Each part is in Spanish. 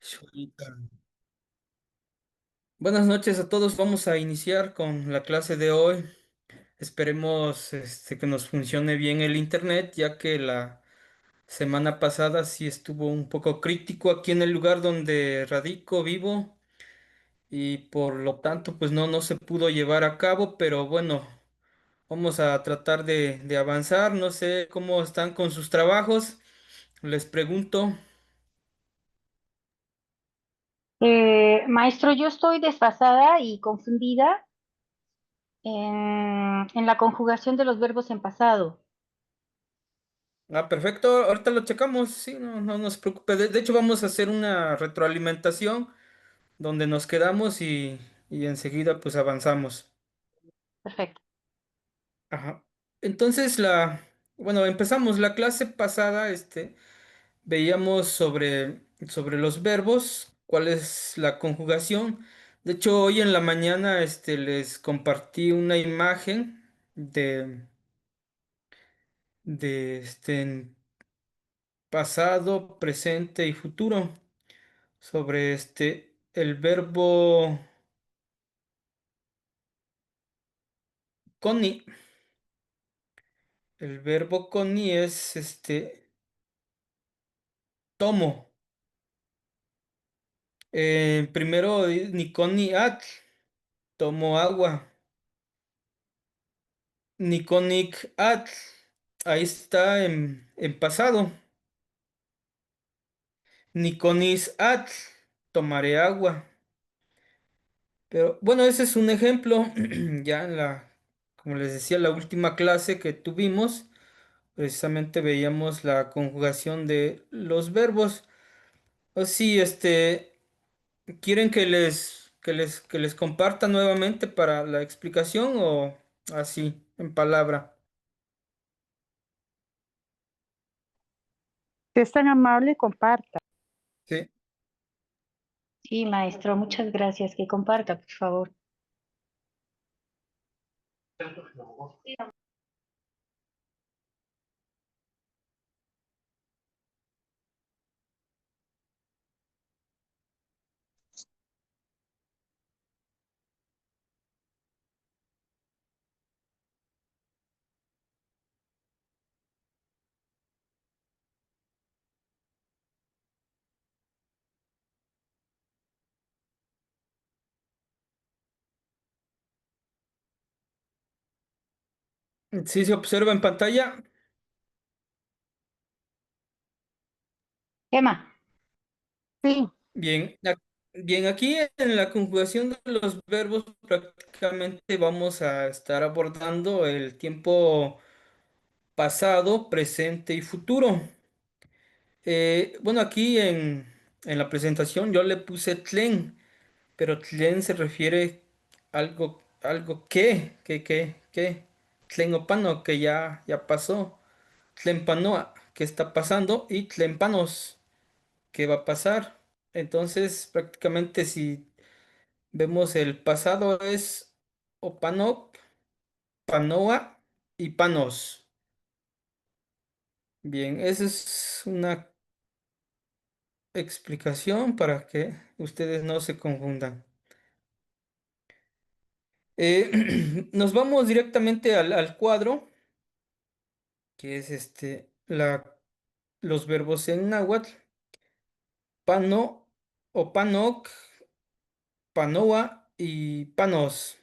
Shulita. Buenas noches a todos. Vamos a iniciar con la clase de hoy. Esperemos que nos funcione bien el internet, ya que la semana pasada sí estuvo un poco crítico aquí en el lugar donde radico, vivo, y por lo tanto pues no se pudo llevar a cabo, pero bueno, vamos a tratar de avanzar. No sé cómo están con sus trabajos. Les pregunto. Maestro, yo estoy desfasada y confundida en la conjugación de los verbos en pasado. Ah, perfecto. Ahorita lo checamos. Sí, no se preocupe. De hecho, vamos a hacer una retroalimentación donde nos quedamos y enseguida pues avanzamos. Perfecto. Ajá. Entonces bueno, empezamos la clase pasada, veíamos sobre los verbos, cuál es la conjugación. De hecho, hoy en la mañana, les compartí una imagen de pasado, presente y futuro sobre el verbo coni. El verbo coni es tomo. Primero ni con ni at, tomo agua. Ni con nic at, ahí está en pasado. Ni con is at, tomaré agua. Pero bueno, ese es un ejemplo. Ya como les decía, la última clase que tuvimos, precisamente veíamos la conjugación de los verbos. O sí, ¿quieren que les comparta nuevamente para la explicación o así, en palabra? Si es tan amable, comparta. Sí. Sí, maestro, muchas gracias. Que comparta, por favor. Sí se observa en pantalla. Emma, Sí, Bien, bien, aquí en la conjugación de los verbos prácticamente vamos a estar abordando el tiempo pasado, presente y futuro. Bueno, aquí en la presentación yo le puse tlen, pero tlen se refiere a algo que, tlen opano, que ya pasó, tlen panoa, que está pasando, y tlen panos, que va a pasar. Entonces, prácticamente si vemos el pasado es Opanok, Panoa y Panos. Bien, esa es una explicación para que ustedes no se confundan. Nos vamos directamente al cuadro, que es los verbos en náhuatl, pano, Opanok, Panoa y Panos.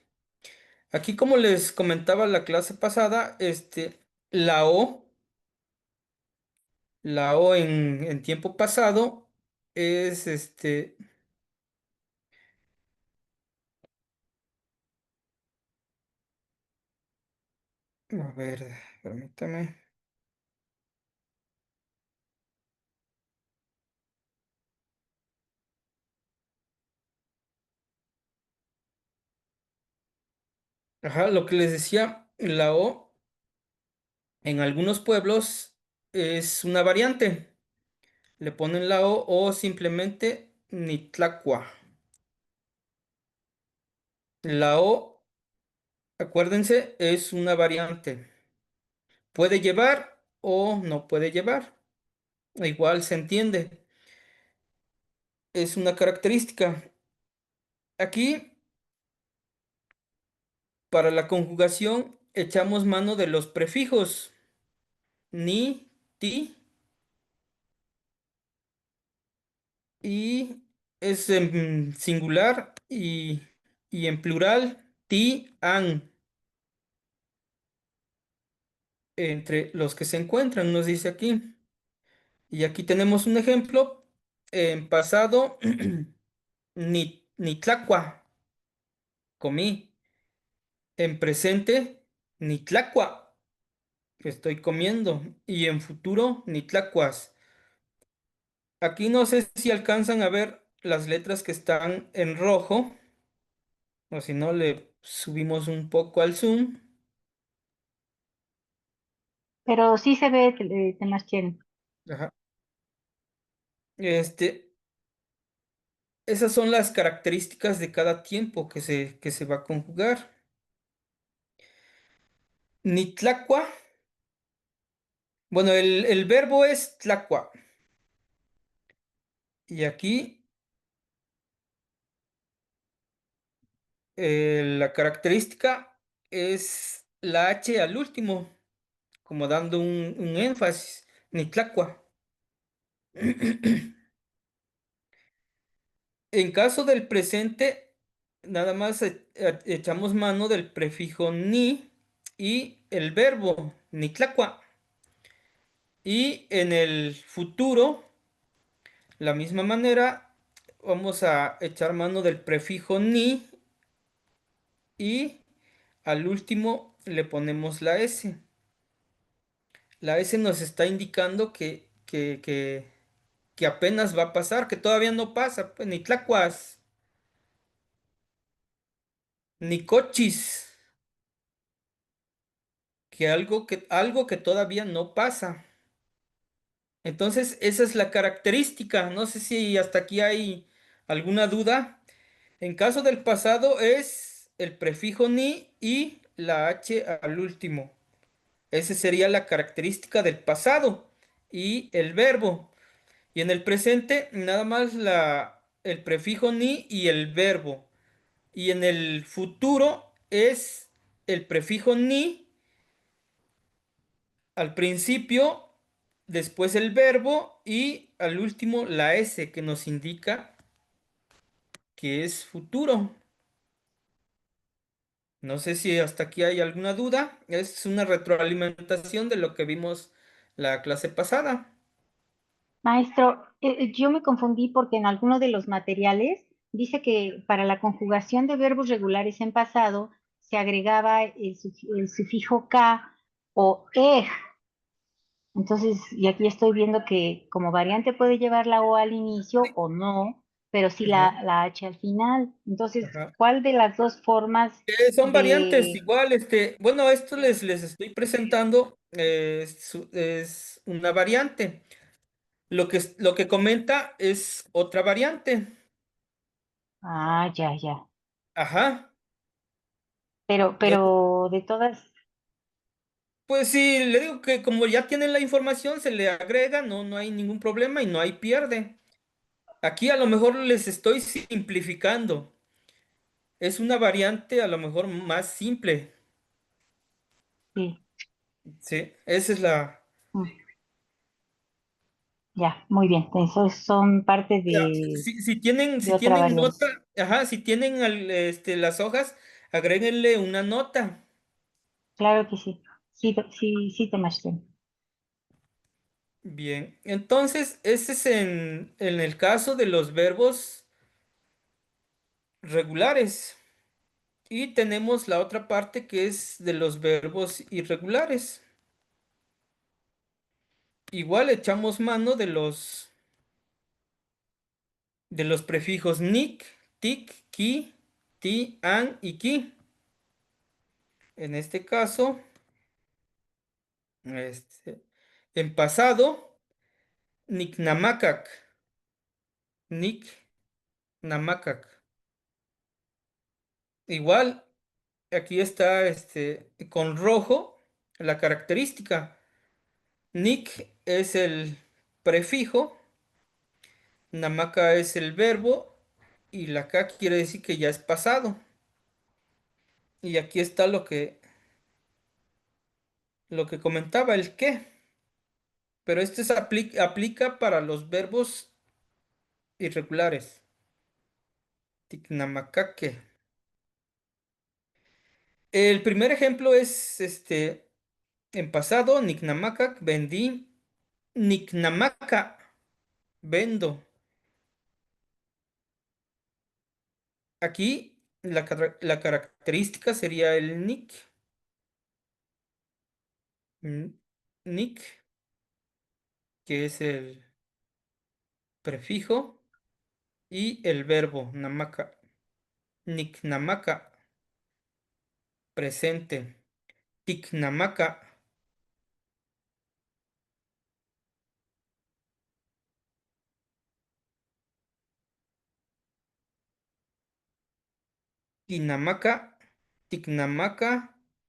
Aquí, como les comentaba la clase pasada, la O. La O en tiempo pasado es a ver, permítame. Ajá, lo que les decía, la O en algunos pueblos es una variante. Le ponen la O simplemente Nitlacua. La O, acuérdense, es una variante. Puede llevar o no puede llevar. Igual se entiende. es una característica. Aquí, para la conjugación, echamos mano de los prefijos ni, ti, y es en singular y en plural, ti, an, entre los que se encuentran, nos dice aquí. Y aquí tenemos un ejemplo. En pasado, ni tlacua, comí. En presente, ni tlacua, estoy comiendo. Y en futuro, ni tlacuas. Aquí no sé si alcanzan a ver las letras que están en rojo, o si no, le subimos un poco al zoom. Pero sí se ve, Sebastián. Ajá. Este, esas son las características de cada tiempo que se va a conjugar. Ni tlacua, bueno, el verbo es tlacua. Y aquí la característica es la H al último, como dando un énfasis. Ni tlacua. En caso del presente, nada más echamos mano del prefijo ni y el verbo ni tlacua. Y en el futuro, la misma manera, vamos a echar mano del prefijo ni y al último le ponemos la S. La S nos está indicando que apenas va a pasar, que todavía no pasa, pues, ni tlacuas, ni cochis, algo que todavía no pasa. Entonces, esa es la característica. No sé si hasta aquí hay alguna duda. En caso del pasado es el prefijo ni y la H al último. Esa sería la característica del pasado y el verbo. Y en el presente nada más el prefijo ni y el verbo. Y en el futuro es el prefijo ni al principio, después el verbo y al último la S que nos indica que es futuro. No sé si hasta aquí hay alguna duda. Es una retroalimentación de lo que vimos la clase pasada. Maestro, yo me confundí porque en alguno de los materiales dice que para la conjugación de verbos regulares en pasado se agregaba el sufijo ka o ej. Entonces, y aquí estoy viendo que como variante puede llevar la o al inicio o no, pero sí Ajá, la h al final. Entonces, ajá. ¿cuál de las dos formas Son variantes, de... igual, bueno, esto les estoy presentando, es una variante. Lo que comenta es otra variante. Ah, ya, ya. Ajá. Es- Pero de todas, Pues sí, le digo que como ya tienen la información, se le agrega, no hay ningún problema y no hay pierde. Aquí a lo mejor les estoy simplificando. Es una variante a lo mejor más simple. sí. Sí, esa es la... Mm, ya, muy bien. Entonces son parte Ya, si de otra tienen nota, variante. ajá, si tienen las hojas, agréguenle una nota. Claro que sí. Sí, sí, sí, Temachten. Bien, entonces, ese es en el caso de los verbos regulares. Y tenemos la otra parte que es de los verbos irregulares. Igual echamos mano de los prefijos nick, tic, ki, ti, an y ki. En este caso, este, en pasado, niknamakak, niknamakak. Igual, aquí está con rojo la característica. Nick es el prefijo Namaka es el verbo y la K quiere decir que ya es pasado. Y aquí está lo que comentaba, el qué. Pero este aplica para los verbos irregulares. Tiknamakake. El primer ejemplo es en pasado, Niknamakak, vendí. Niknamaka, vendo. Aquí la característica sería el nik. mm, Nik, que es el prefijo, y el verbo namaka. Niknamaka, presente. Tiknamaka, kinamaka, tiknamaka,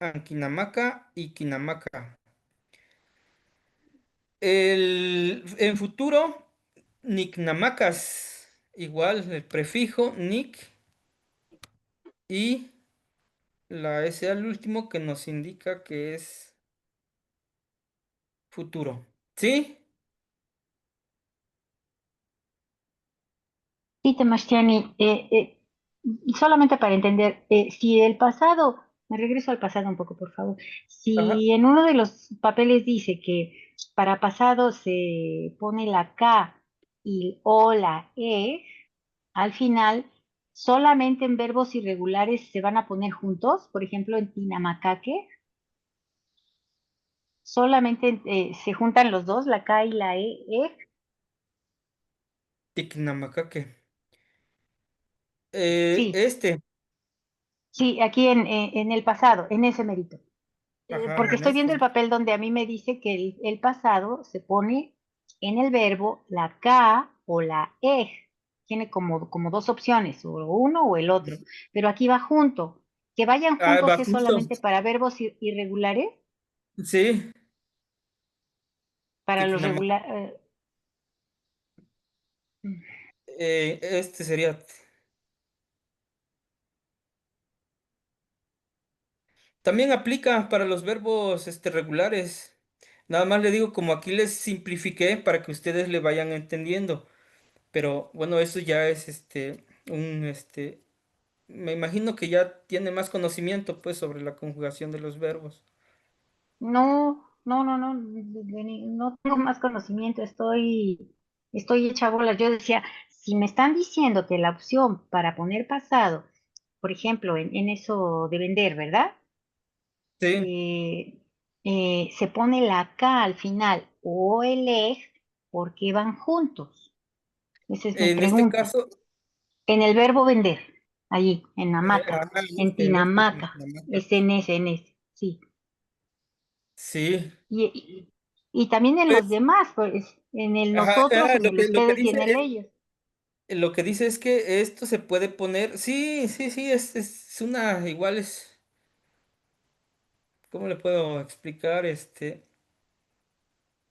ankinamaka y kinamaka. En futuro, niknamakas, igual el prefijo nik y la S al último que nos indica que es futuro. ¿Sí? Sí, Temastiani, solamente para entender, si el pasado, me regreso al pasado un poco, por favor. Ajá. Si en uno de los papeles dice que para pasado se pone la K y o la E, al final, solamente en verbos irregulares se van a poner juntos, por ejemplo, en Tinamacaque, solamente se juntan los dos, la K y la E. Tiknamakake. Sí, Este, sí, aquí en el pasado, en ese mérito. ajá, Porque en estoy viendo este. el papel donde a mí me dice que el pasado se pone en el verbo la K o la E. Tiene como dos opciones, o uno o el otro. Pero aquí va junto. Que vayan Ah, juntos va es justo. solamente para verbos irregulares, Sí, para los Tiknamaka. regulares. Este sería. También aplica para los verbos regulares. Nada más le digo, como aquí les simplifiqué para que ustedes le vayan entendiendo. Pero bueno, eso ya es me imagino que ya tiene más conocimiento pues sobre la conjugación de los verbos. No, no, no, no, no tengo más conocimiento, estoy hecha bolas. Yo decía, si me están diciendo que la opción para poner pasado, por ejemplo, en eso de vender, ¿verdad? Sí, Eh, se pone la K al final o el EG, ¿por qué van juntos? Esa es mi en este pregunta. caso, En el verbo vender, allí, en hamaca, ajá, en este tinamaca, Tiknamaka. es en ese, sí. Sí, Y también en los pues, demás, pues, en el ajá, nosotros, en el lo que ustedes y dice en el ellos. lo que dice es que esto se puede poner, sí, sí, sí, es una, igual es, ¿cómo le puedo explicar?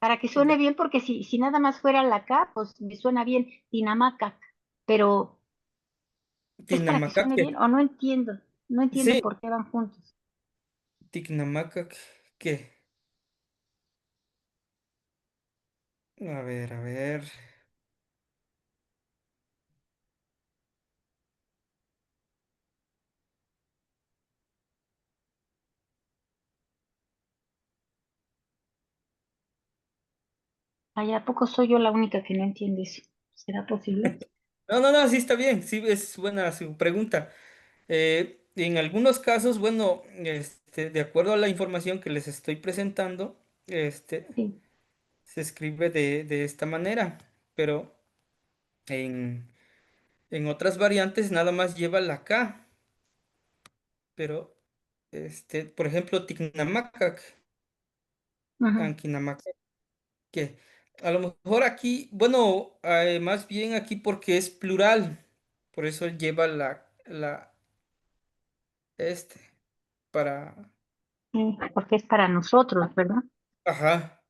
Para que suene bien, porque si nada más fuera la K, pues me suena bien, Dinamaca. Pero es para que suene Tinamacaque. bien, o no entiendo Sí, por qué van juntos. Ticnamacac, ¿qué? A ver, a ver. Ay, ¿a poco soy yo la única que no entiende eso? ¿Será posible? No, no, no, sí está bien, sí es buena su pregunta. En algunos casos, bueno, de acuerdo a la información que les estoy presentando, Sí. se escribe de esta manera, pero en, en otras variantes nada más lleva la K, pero, por ejemplo, Ticnamacac, Ujú. Anquinamacac, que a lo mejor aquí, bueno, más bien aquí porque es plural, por eso lleva este, para, Sí, porque es para nosotros, ¿verdad? ajá,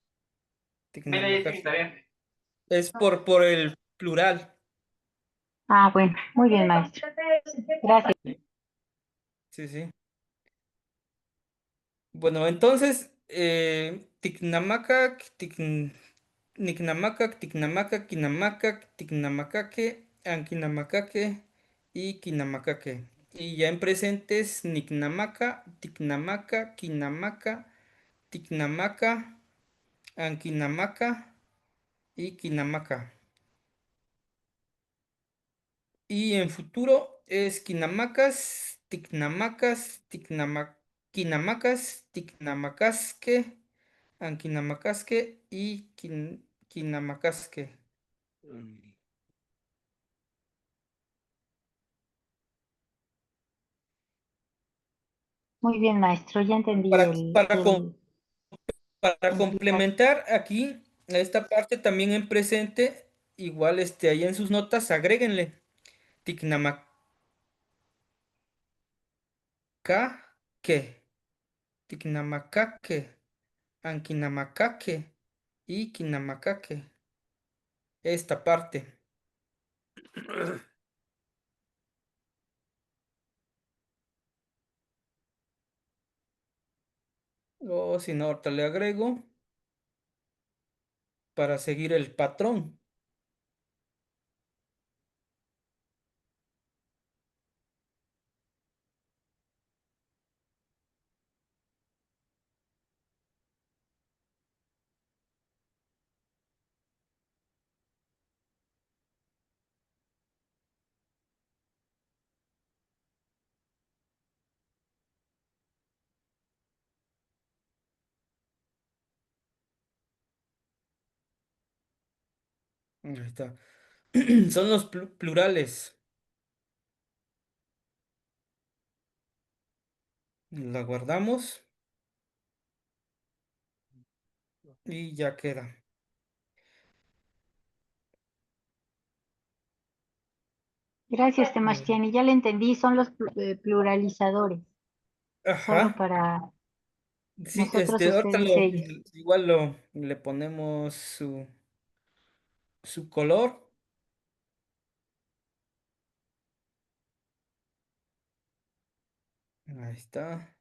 Mira, ya hice Ticnamacac. mi tarea. Es por el plural. Ah, bueno, muy bien, maestro. Gracias. Sí, sí, sí. Bueno, entonces, Ticnamacac, Nicnamacac, Ticnamacac, Quinamacac, Ticnamacaque, Anquinamacaque y Quinamacaque. Y ya en presentes, Nicnamaca, Ticnamaca, Quinamaca, Ticnamaca, Anquinamaca y Quinamaca. Y en futuro es Quinamacas, Ticnamacasque, Anquinamacasque y Quinamacasque. Muy bien, maestro. Ya entendí Para, para, com- para el plural. complementar aquí, esta parte también en presente, igual ahí en sus notas, agréguenle Ticnamacaque, Ticnamacaque, Anquinamacaque y Quinamacaque. Esta parte. O si no, ahorita le agrego para seguir el patrón. Ahí está. Son los plurales. La guardamos y ya queda. Gracias, Eh, Temastiani. Ya le entendí. Son los pluralizadores. Solo Ajá. para Sí, nosotros, ahorita ustedes, ellos. igual le ponemos su color. Ahí está.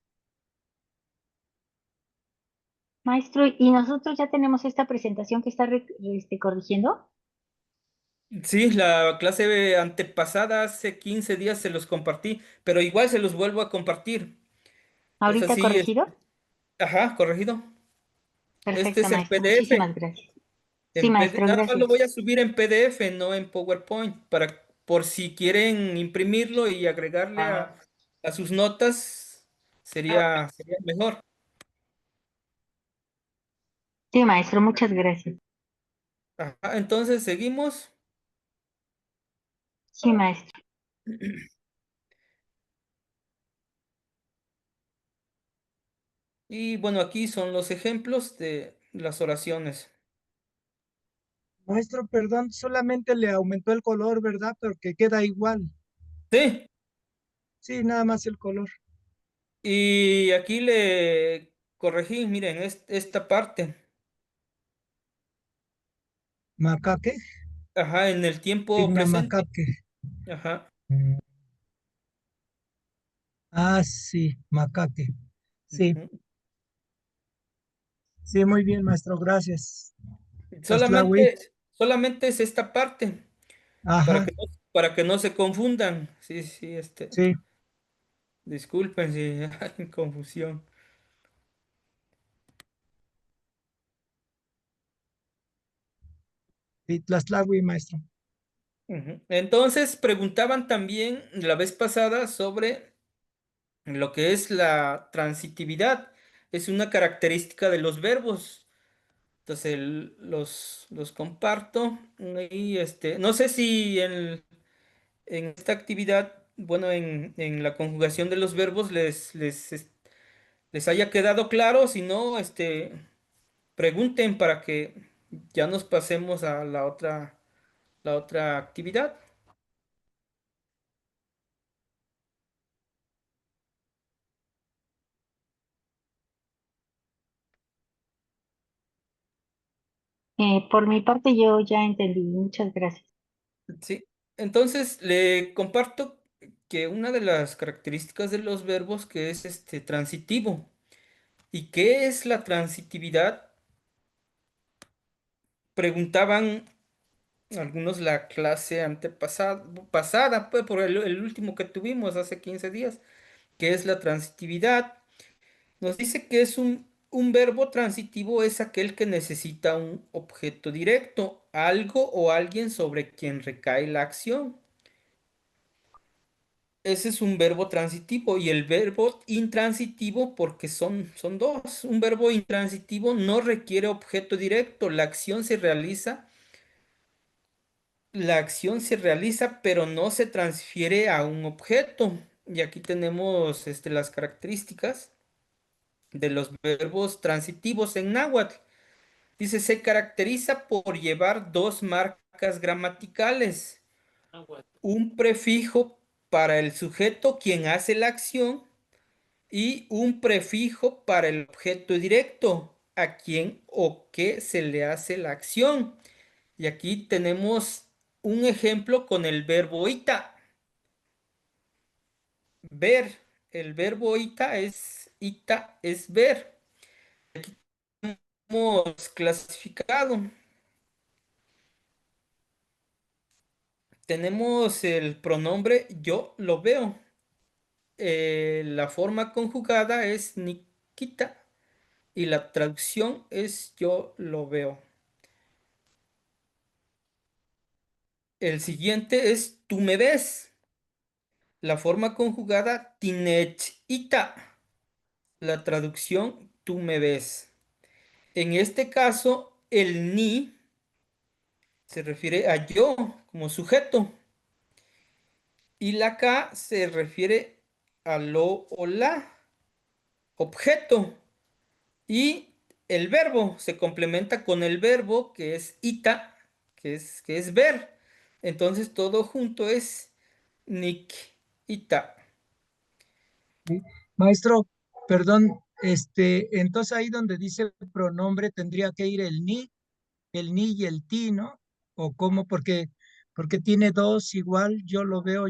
Maestro, ¿y nosotros ya tenemos esta presentación que está corrigiendo? Sí, la clase antepasada, hace 15 días se los compartí, pero igual se los vuelvo a compartir. Es ¿Ahorita así, corregido? ajá, corregido. Este Perfecto, es en maestro. Muchísimas PDF. gracias. Sí, maestro, Nada más lo gracias. voy a subir en PDF, no en PowerPoint, por si quieren imprimirlo y agregarle a sus notas, sería mejor. Sí, maestro, muchas gracias. Ajá, entonces seguimos. Sí, maestro. Y bueno, aquí son los ejemplos de las oraciones. Maestro, perdón, solamente le aumentó el color, ¿verdad? Pero que queda igual. Sí, Sí, nada más el color. y aquí le corregí, miren, esta parte. Macaque, Ajá, en el tiempo presente. macaque. Ajá. Ah, sí, macaque. Sí, Ujú. sí, muy bien, maestro, gracias. Tlaxtlahui. Solamente es esta parte. para Ajá, que no, para que no se confundan. Sí, sí, sí, disculpen si hay confusión. sí, Tlaxtlahui, maestro. Ujú. Entonces, preguntaban también la vez pasada sobre lo que es la transitividad. Es una característica de los verbos. Entonces, los comparto. Y no sé si en esta actividad, bueno, en la conjugación de los verbos les haya quedado claro. Si no, pregunten para que ya nos pasemos a la otra actividad. Por mi parte, yo ya entendí. Muchas gracias. Sí. Entonces, le comparto que una de las características de los verbos que es este transitivo. ¿Y qué es la transitividad? Preguntaban algunos la clase pasada, pues por el último que tuvimos hace 15 días. ¿Qué es la transitividad? Nos dice que es un verbo transitivo es aquel que necesita un objeto directo, algo o alguien sobre quien recae la acción. Ese es un verbo transitivo y el verbo intransitivo porque son dos. Un verbo intransitivo no requiere objeto directo. La acción se realiza, pero no se transfiere a un objeto. Y aquí tenemos las características de los verbos transitivos en náhuatl. Dice, se caracteriza por llevar dos marcas gramaticales, un prefijo para el sujeto quien hace la acción y un prefijo para el objeto directo a quien o qué se le hace la acción. Y aquí tenemos un ejemplo con el verbo ita, ver. El verbo ita es ver. Hemos clasificado. Tenemos el pronombre yo lo veo. La forma conjugada es Nikita y la traducción es yo lo veo. El siguiente es tú me ves. La forma conjugada Tinechita. La traducción tú me ves. En este caso, el ni se refiere a yo como sujeto y la ka se refiere a lo o la objeto. Y el verbo se complementa con el verbo que es ita, que es ver. Entonces todo junto es nik ita. ¿Sí? Maestro, perdón, entonces ahí donde dice el pronombre tendría que ir el ni y el ti, ¿no? ¿O cómo? Porque tiene dos igual, yo lo veo,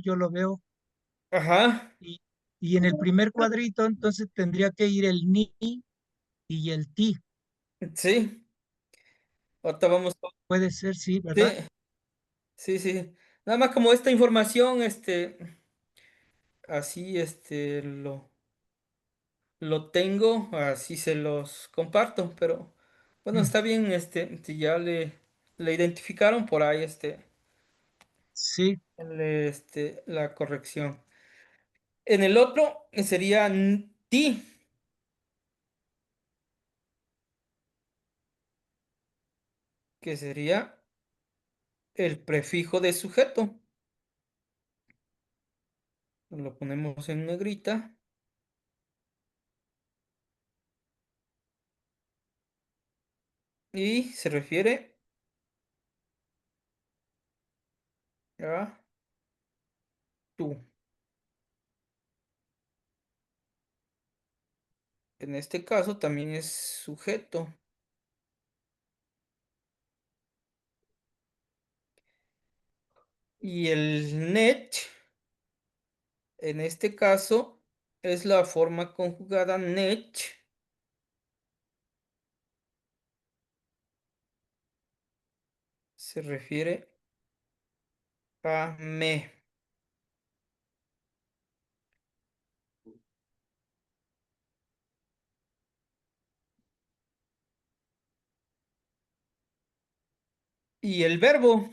Ajá, y, y en el primer cuadrito entonces tendría que ir el ni y el ti. sí. Ahorita vamos. Puede ser, sí, ¿verdad? Sí, sí, sí. Nada más como esta información, así, lo tengo, así se los comparto, pero bueno, Mm, está bien, si ya le identificaron por ahí, sí, la corrección. En el otro sería ti, que sería el prefijo de sujeto. Lo ponemos en negrita y se refiere a tú. En este caso también es sujeto. Y el net, en este caso, es la forma conjugada net, se refiere a me. Y el verbo,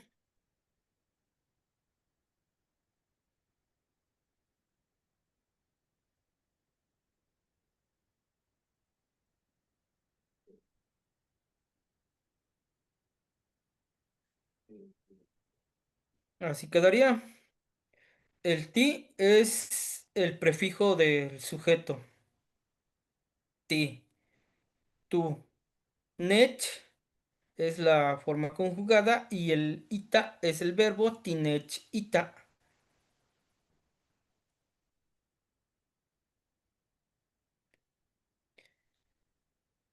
así quedaría. El ti es el prefijo del sujeto. Ti, tú. Net es la forma conjugada y el ita es el verbo tinech ita.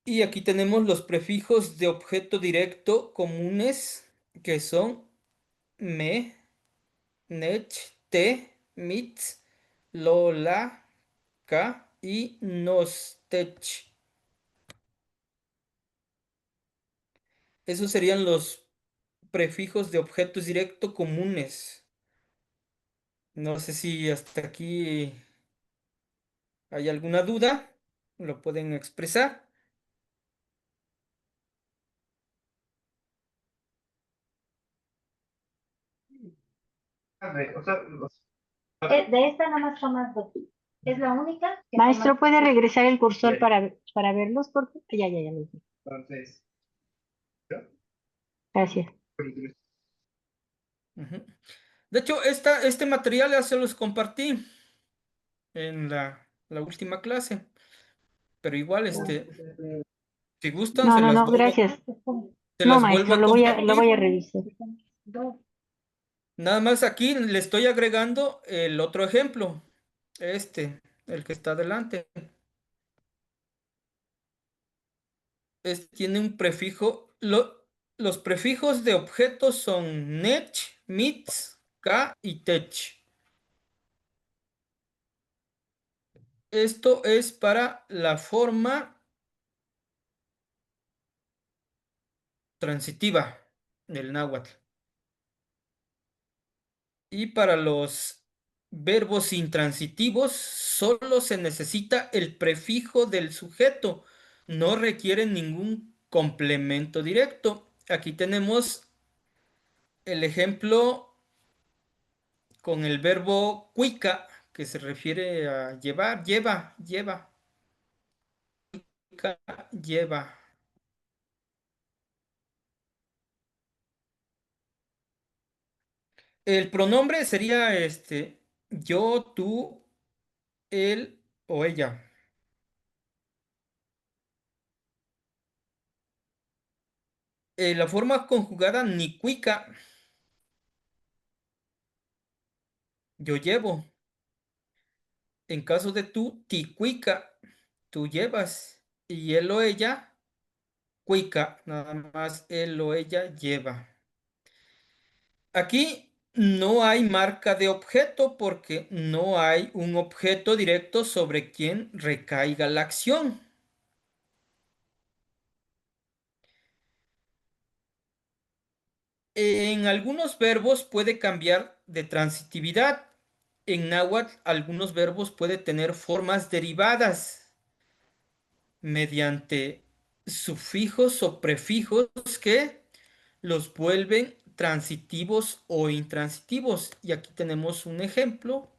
Y aquí tenemos los prefijos de objeto directo comunes que son me. nech, te, mit, lo, la, ca y nos, tech. Esos serían los prefijos de objetos directos comunes. No sé si hasta aquí hay alguna duda. Lo pueden expresar. De esta nada más tomas dos. Es la única. Maestro, ¿puede regresar el cursor para verlos? Porque ya lo vi. Gracias. Ujú. De hecho, este material ya se los compartí en la última clase. Pero igual, si gustan, No, gracias. se No, las vuelvo maestro, a lo voy a compartir. revisar. Nada más aquí le estoy agregando el otro ejemplo. El que está adelante. Tiene un prefijo. Los prefijos de objetos son nech, mits, ka y tech. Esto es para la forma transitiva del náhuatl. Y para los verbos intransitivos solo se necesita el prefijo del sujeto. No requieren ningún complemento directo. Aquí tenemos el ejemplo con el verbo cuica, que se refiere a llevar, lleva, cuica, lleva. El pronombre sería yo, tú, él o ella. La forma conjugada ni cuica, yo llevo. En caso de tú, ti cuica, tú llevas. Y él o ella, cuica, nada más él o ella lleva. Aquí no hay marca de objeto porque no hay un objeto directo sobre quien recaiga la acción. En algunos verbos puede cambiar de transitividad. En náhuatl, algunos verbos pueden tener formas derivadas mediante sufijos o prefijos que los vuelven transitivos o intransitivos. Y aquí tenemos un ejemplo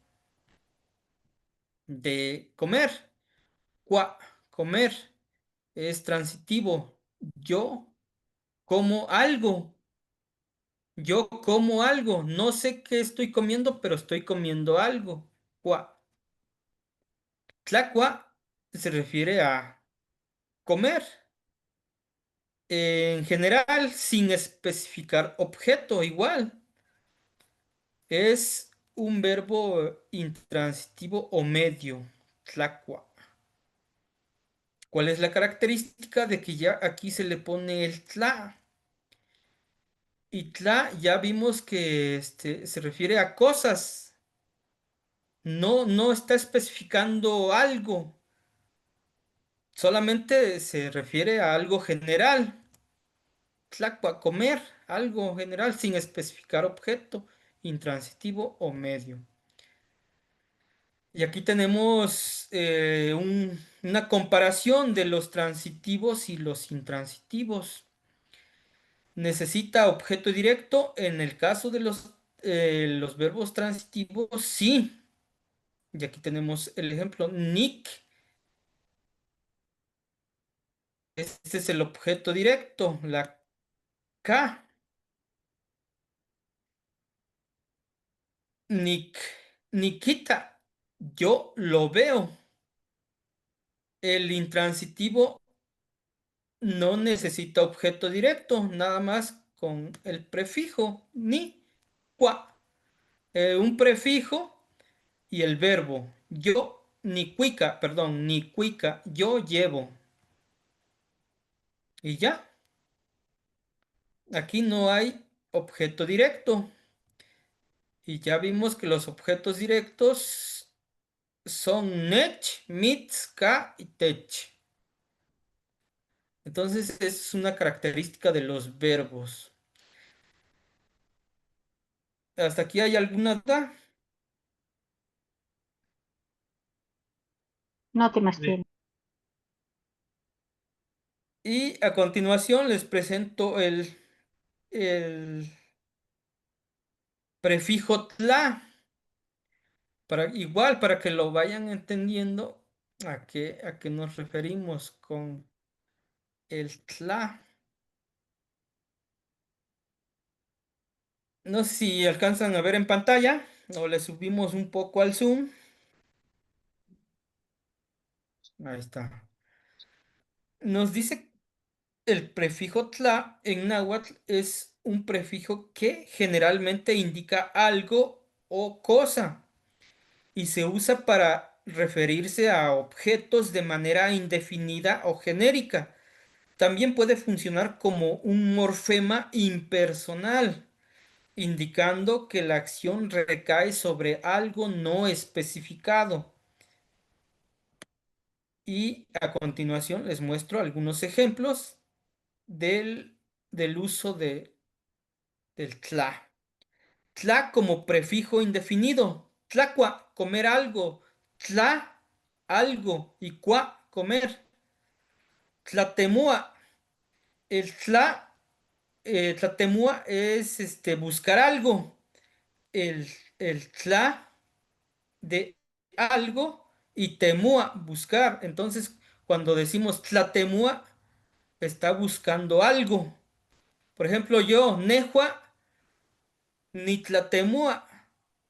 de comer. Cua, comer es transitivo. Yo como algo. Yo como algo. No sé qué estoy comiendo, pero estoy comiendo algo. Cua. Tlacua se refiere a comer. En general, sin especificar objeto, igual. Es un verbo intransitivo o medio. Tlacua. ¿Cuál es la característica de que ya aquí se le pone el tla? Y tla ya vimos que se refiere a cosas. No está especificando algo. Solamente se refiere a algo general. Tlacua, comer, algo general sin especificar objeto, intransitivo o medio. Y aquí tenemos una comparación de los transitivos y los intransitivos. Necesita objeto directo. En el caso de los verbos transitivos, sí. Y aquí tenemos el ejemplo. Nick, este es el objeto directo. La K. Nick, Nikita, yo lo veo. El intransitivo no necesita objeto directo, nada más con el prefijo ni, cua. Un prefijo y el verbo. Yo, ni cuica, perdón, ni cuica, yo llevo. Y ya, aquí no hay objeto directo. Y ya vimos que los objetos directos son nech, mitz, ka y tech. Entonces es una característica de los verbos. ¿Hasta aquí hay alguna duda? No te más Sí. tiene. Y a continuación les presento el prefijo tla, igual para que lo vayan entendiendo a qué nos referimos con el tla. No sé si alcanzan a ver en pantalla o le subimos un poco al zoom. Ahí está. Nos dice el prefijo tla en náhuatl es un prefijo que generalmente indica algo o cosa y se usa para referirse a objetos de manera indefinida o genérica. También puede funcionar como un morfema impersonal, indicando que la acción recae sobre algo no especificado. Y a continuación les muestro algunos ejemplos del, del uso del tla. Tla como prefijo indefinido. Tlacua, comer algo. Tla, algo. Y cua, comer. Tlatemua. El tla, tlatemua es buscar algo. El, el tla de algo y temua, buscar. Entonces, cuando decimos tlatemua, está buscando algo. Por ejemplo, yo, Nejua, Nitlatemua.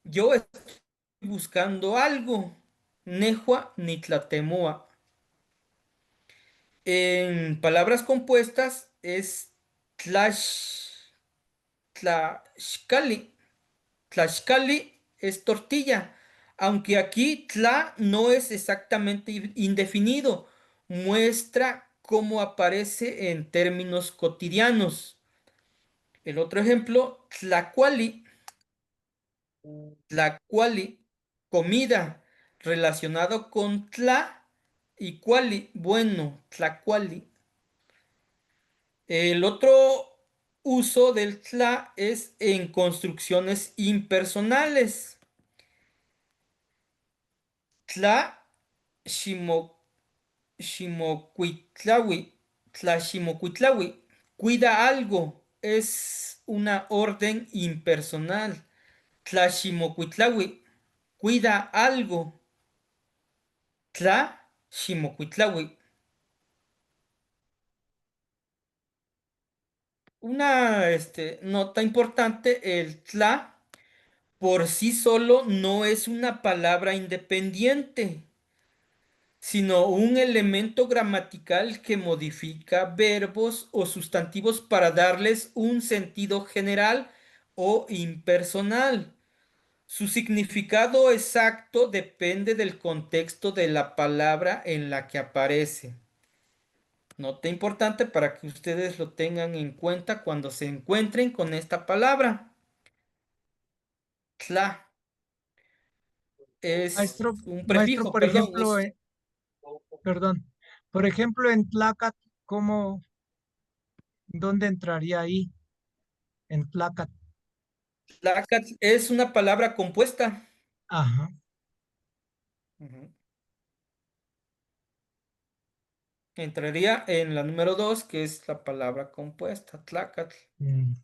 Yo estoy buscando algo. Nejua, Nitlatemua. En palabras compuestas es tlash, tlaxcali. Tlaxcali es tortilla, aunque aquí tla no es exactamente indefinido, muestra cómo aparece en términos cotidianos. El otro ejemplo, tlacuali, tlacuali, comida, relacionado con tla y cuali, bueno, tlacuali. El otro uso del tla es en construcciones impersonales. Tla Shimo- Shimocuitlawi, Tlaximocuitlawi, cuida algo, es una orden impersonal. Tlaximocuitlawi, cuida algo. Tlaximocuitlawi. Una nota importante, el tla por sí solo no es una palabra independiente, sino un elemento gramatical que modifica verbos o sustantivos para darles un sentido general o impersonal. Su significado exacto depende del contexto de la palabra en la que aparece. Nota importante para que ustedes lo tengan en cuenta cuando se encuentren con esta palabra. Tla es un Maestro, prefijo, por perdón, ejemplo, perdón, por ejemplo, en Tlácat, dónde entraría ahí? En Tlácat. tlácat es una palabra compuesta. Ajá. Ujú. Entraría en la número 2, que es la palabra compuesta, tlacatl. Mm.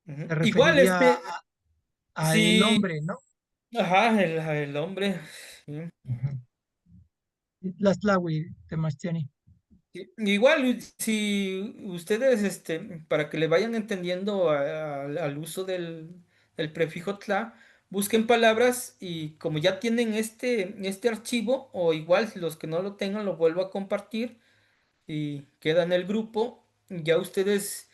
Ujú. Se Igual, referiría a el sí, hombre, ¿no? ajá, el hombre. Sí. Ujú. Tlaxtlahui, Temastiani. Sí. Igual, si ustedes, para que le vayan entendiendo al uso del prefijo tla, busquen palabras y como ya tienen este archivo, o igual los que no lo tengan, lo vuelvo a compartir y queda en el grupo, ya ustedes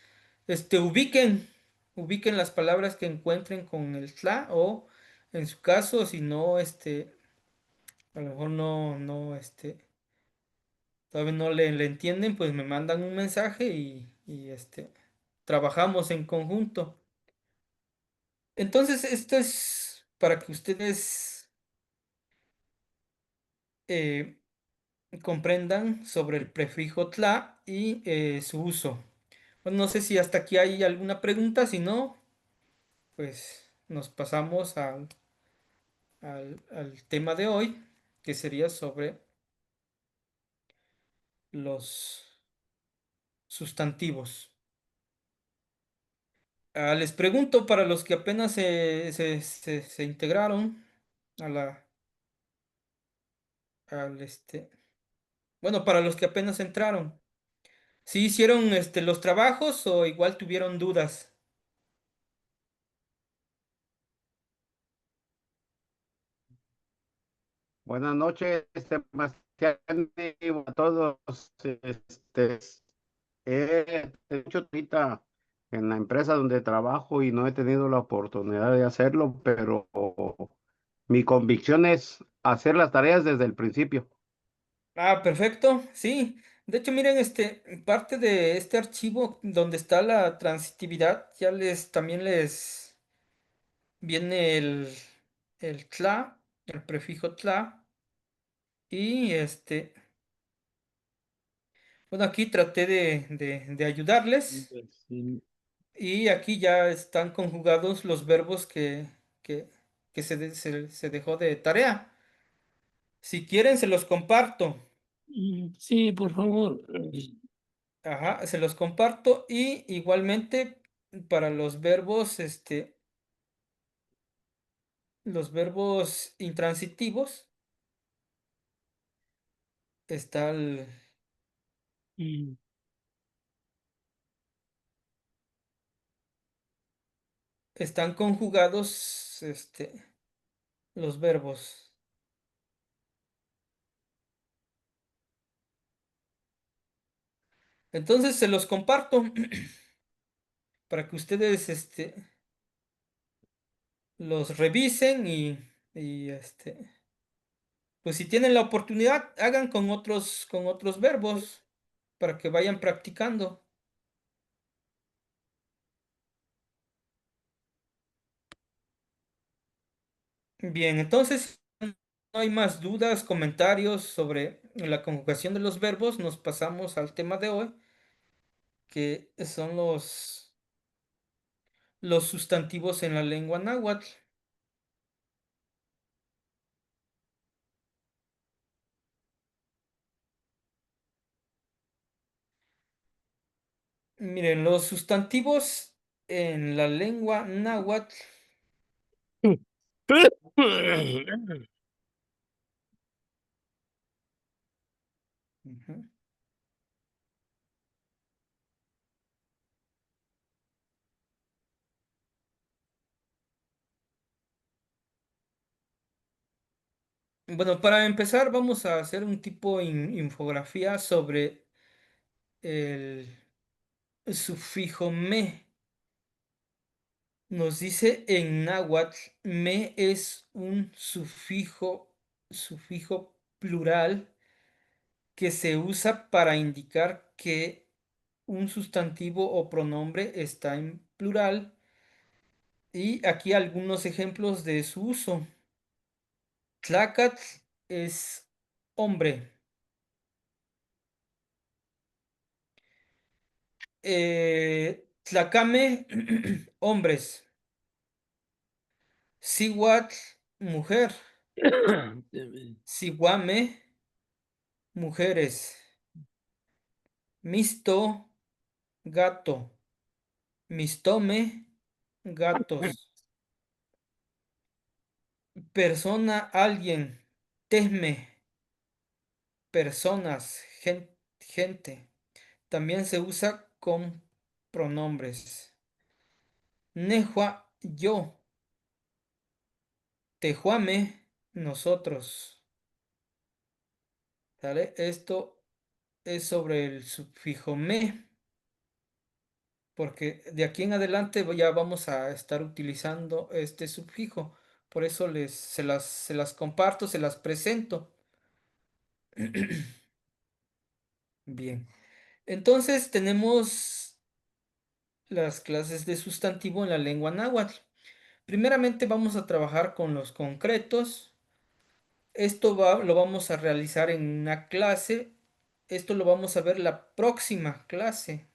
ubiquen las palabras que encuentren con el tla o en su caso, si no, a lo mejor no, todavía no le entienden, pues me mandan un mensaje y trabajamos en conjunto. Entonces, esto es para que ustedes eh, comprendan sobre el prefijo tla y su uso. Bueno, no sé si hasta aquí hay alguna pregunta, si no, pues nos pasamos al tema de hoy, que sería sobre los sustantivos. Les pregunto para los que apenas se integraron a al bueno, para los que apenas entraron, ¿sí hicieron los trabajos o igual tuvieron dudas? Buenas noches, Sebastián, y a todos. He hecho ahorita en la empresa donde trabajo y no he tenido la oportunidad de hacerlo, pero mi convicción es hacer las tareas desde el principio. Perfecto, sí. De hecho, miren, parte de este archivo donde está la transitividad, ya también les viene el tla, el prefijo tla, y bueno, aquí traté de ayudarles, Sí. y aquí ya están conjugados los verbos que, que se dejó de tarea. Si quieren, se los comparto. Sí, por favor. Ajá, se los comparto y igualmente para los verbos intransitivos está Mm, están conjugados los verbos. Entonces se los comparto para que ustedes los revisen y pues si tienen la oportunidad, hagan con otros verbos para que vayan practicando. Bien, entonces no hay más dudas, comentarios sobre la conjugación de los verbos. Nos pasamos al tema de hoy, que son los sustantivos en la lengua náhuatl. Miren, los sustantivos en la lengua náhuatl, ujú. Bueno, para empezar vamos a hacer un tipo infografía sobre el sufijo me. Nos dice en náhuatl, me es un sufijo plural que se usa para indicar que un sustantivo o pronombre está en plural. Y aquí algunos ejemplos de su uso. Tlacatl es hombre. Tlacame, hombres. Cihuatl, mujer. Ciguame, mujeres. Misto, gato. Mistome, gatos. Persona, alguien. Tesme, personas, gente. También se usa con pronombres. Nejua, yo. Tejuame, nosotros. ¿Sale? Esto es sobre el sufijo me, porque de aquí en adelante ya vamos a estar utilizando este sufijo. Por eso se las comparto, se las presento. Bien. Entonces tenemos las clases de sustantivo en la lengua náhuatl. Primeramente vamos a trabajar con los concretos. Lo vamos a realizar en una clase. Esto lo vamos a ver la próxima clase.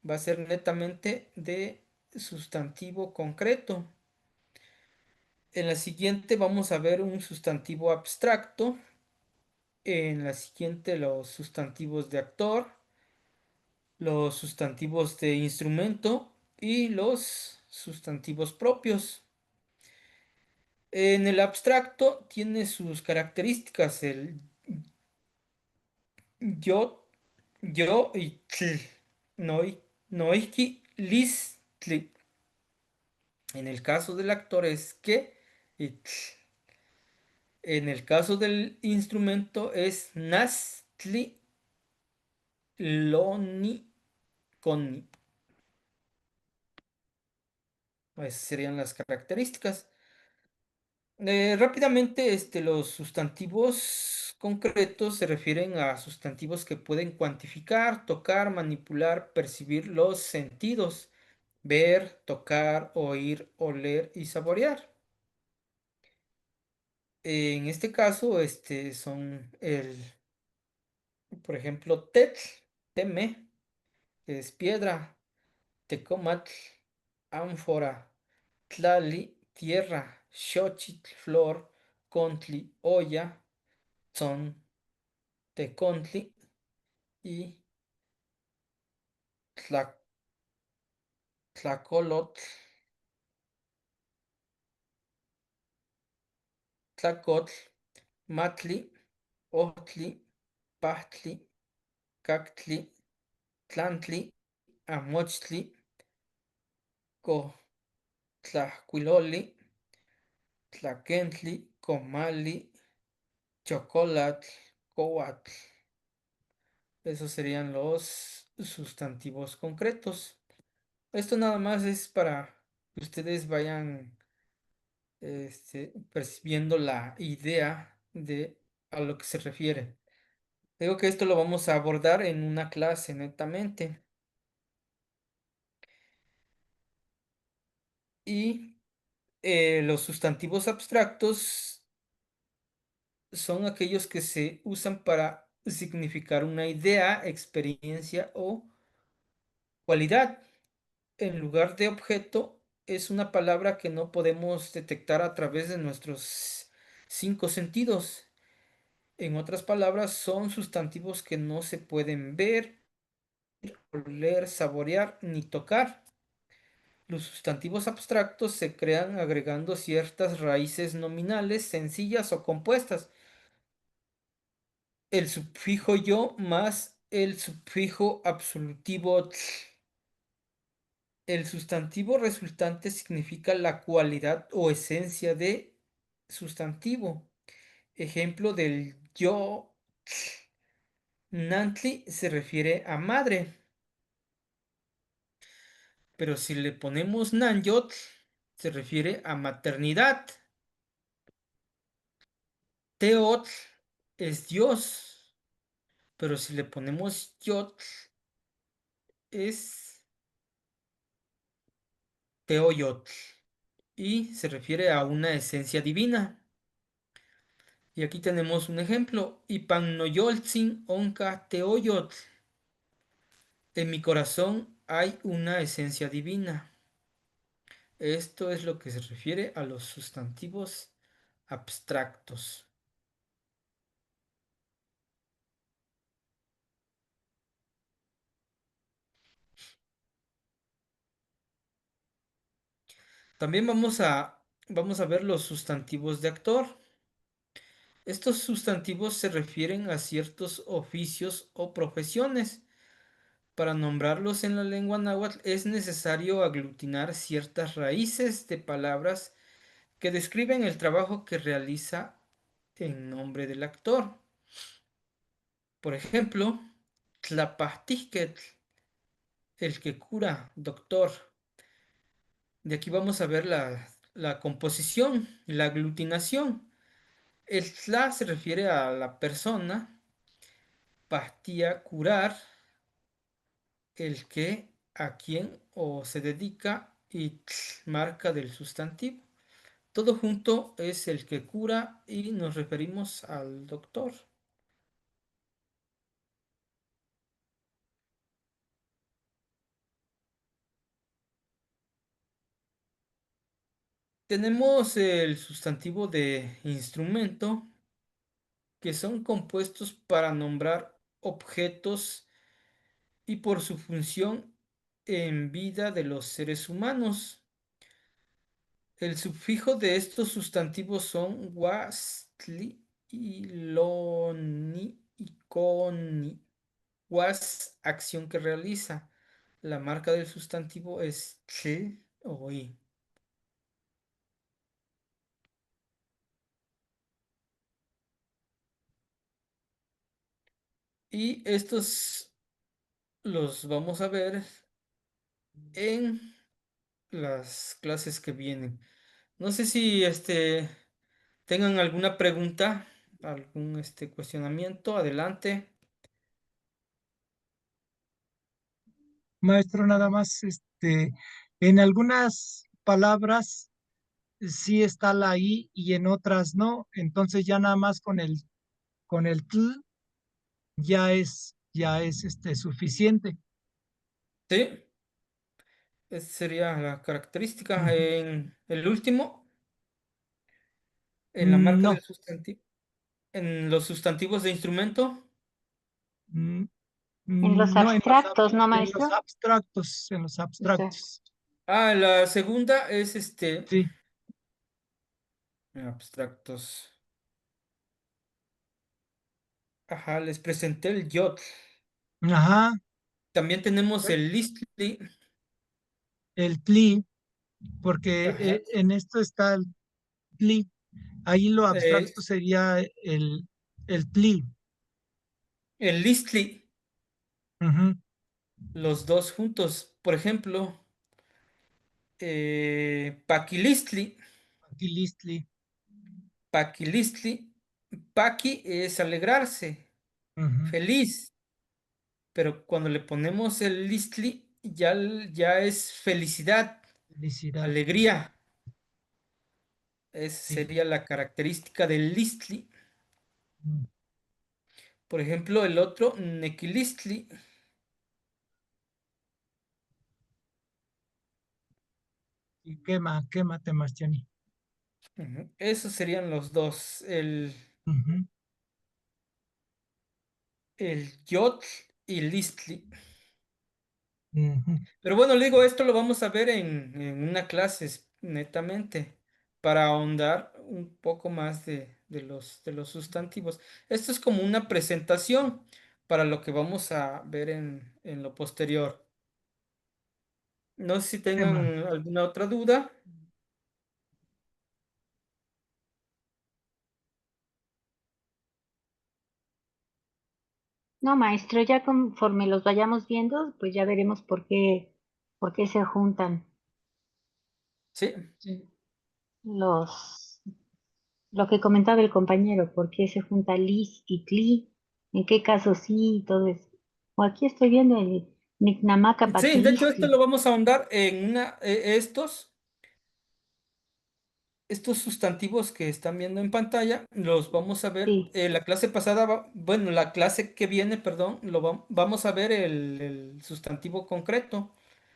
Va a ser netamente de sustantivo concreto. En la siguiente vamos a ver un sustantivo abstracto. En la siguiente los sustantivos de actor, los sustantivos de instrumento y los sustantivos propios. En el abstracto tiene sus características el yo, yo y tl, noiki, lis, tli. En el caso del actor es que y tl. En el caso del instrumento es nas, tli, loni, coni. Esas serían las características. Rápidamente, los sustantivos concretos se refieren a sustantivos que pueden cuantificar, tocar, manipular, percibir los sentidos, ver, tocar, oír, oler y saborear. En este caso, por ejemplo, tetl, teme, es piedra, tecomatl, ánfora, tlali, tierra, xochitl, flor, contli, olla, son, tecontli y tla- tlacolotl, tlacotl, matli, ohtli, pahtli, cactli, tlantli, amochtli, cotlahcuiloli, tlaquentli, comali, chocolatl, coatl. Esos serían los sustantivos concretos. Esto nada más es para que ustedes vayan percibiendo la idea de a lo que se refiere. Digo que esto lo vamos a abordar en una clase netamente. Y los sustantivos abstractos son aquellos que se usan para significar una idea, experiencia o cualidad. En lugar de objeto, es una palabra que no podemos detectar a través de nuestros cinco sentidos. En otras palabras, son sustantivos que no se pueden ver, oler, saborear ni tocar. Los sustantivos abstractos se crean agregando ciertas raíces nominales sencillas o compuestas. El sufijo yo más el sufijo absolutivo tl. El sustantivo resultante significa la cualidad o esencia de sustantivo. Ejemplo del yo tl. Nantli se refiere a madre, pero si le ponemos Nanyot se refiere a maternidad. Teotl es Dios, pero si le ponemos Yotl es Teoyotl y se refiere a una esencia divina. Y aquí tenemos un ejemplo. Ipannoyoltzin onca teoyotl. En mi corazón hay una esencia divina. Esto es lo que se refiere a los sustantivos abstractos. También vamos a ver los sustantivos de actor. Estos sustantivos se refieren a ciertos oficios o profesiones. Para nombrarlos en la lengua náhuatl es necesario aglutinar ciertas raíces de palabras que describen el trabajo que realiza en nombre del actor. Por ejemplo, Tlapahtisquetl, el que cura, doctor. De aquí vamos a ver la composición, la aglutinación. El tla se refiere a la persona, pastilla, curar, el qué, a quién o se dedica y marca del sustantivo. Todo junto es el que cura y nos referimos al doctor. Tenemos el sustantivo de instrumento, que son compuestos para nombrar objetos y por su función en vida de los seres humanos. El sufijo de estos sustantivos son was, tli, y loni y coni. Was, acción que realiza. La marca del sustantivo es tl o i. Y estos los vamos a ver en las clases que vienen. No sé si tengan alguna pregunta, algún cuestionamiento. Adelante. Maestro, nada más, en algunas palabras sí está la I y en otras no, entonces ya nada más con el tl ya es suficiente. Sí, esa sería la característica. Ujú. En el último, en la marca No, del sustantivo, en los sustantivos de instrumento. mm, En los no abstractos, ¿no, maestro? en los Exacto. abstractos. Ah, la segunda es Sí, abstractos. Ajá, les presenté el YOT. ajá, También tenemos el listli. el tli, porque Ajá. en esto está el tli. Ahí lo eh, abstracto sería el tli. el listli, Ujú. los dos juntos. Por ejemplo, paquilistli. Aquí listli. Paquilistli. Paqui es alegrarse, Ujú. feliz. Pero cuando le ponemos el listli, ya es felicidad, Felicidad. alegría. Esa Sí. sería la característica del listli. Mm. Por ejemplo, el otro, nequilistli. Y quémate, Marciani. Ujú. Esos serían los dos, Ujú, el yotl y listli. ujú. Pero bueno, le digo, esto lo vamos a ver en una clase netamente para ahondar un poco más de los sustantivos. Esto es como una presentación para lo que vamos a ver en lo posterior. No sé si tengan Quema. alguna otra duda. No, maestro, ya conforme los vayamos viendo, pues ya veremos por qué se juntan Sí, los, lo que comentaba el compañero, por qué se junta lis y tli, en qué caso sí y todo eso. O aquí estoy viendo el Nicnamaca sí, de hecho esto lo paquilisti. vamos a ahondar en estos sustantivos que están viendo en pantalla, los vamos a ver. Sí, La clase pasada, bueno, la clase que viene, perdón, vamos a ver el sustantivo concreto.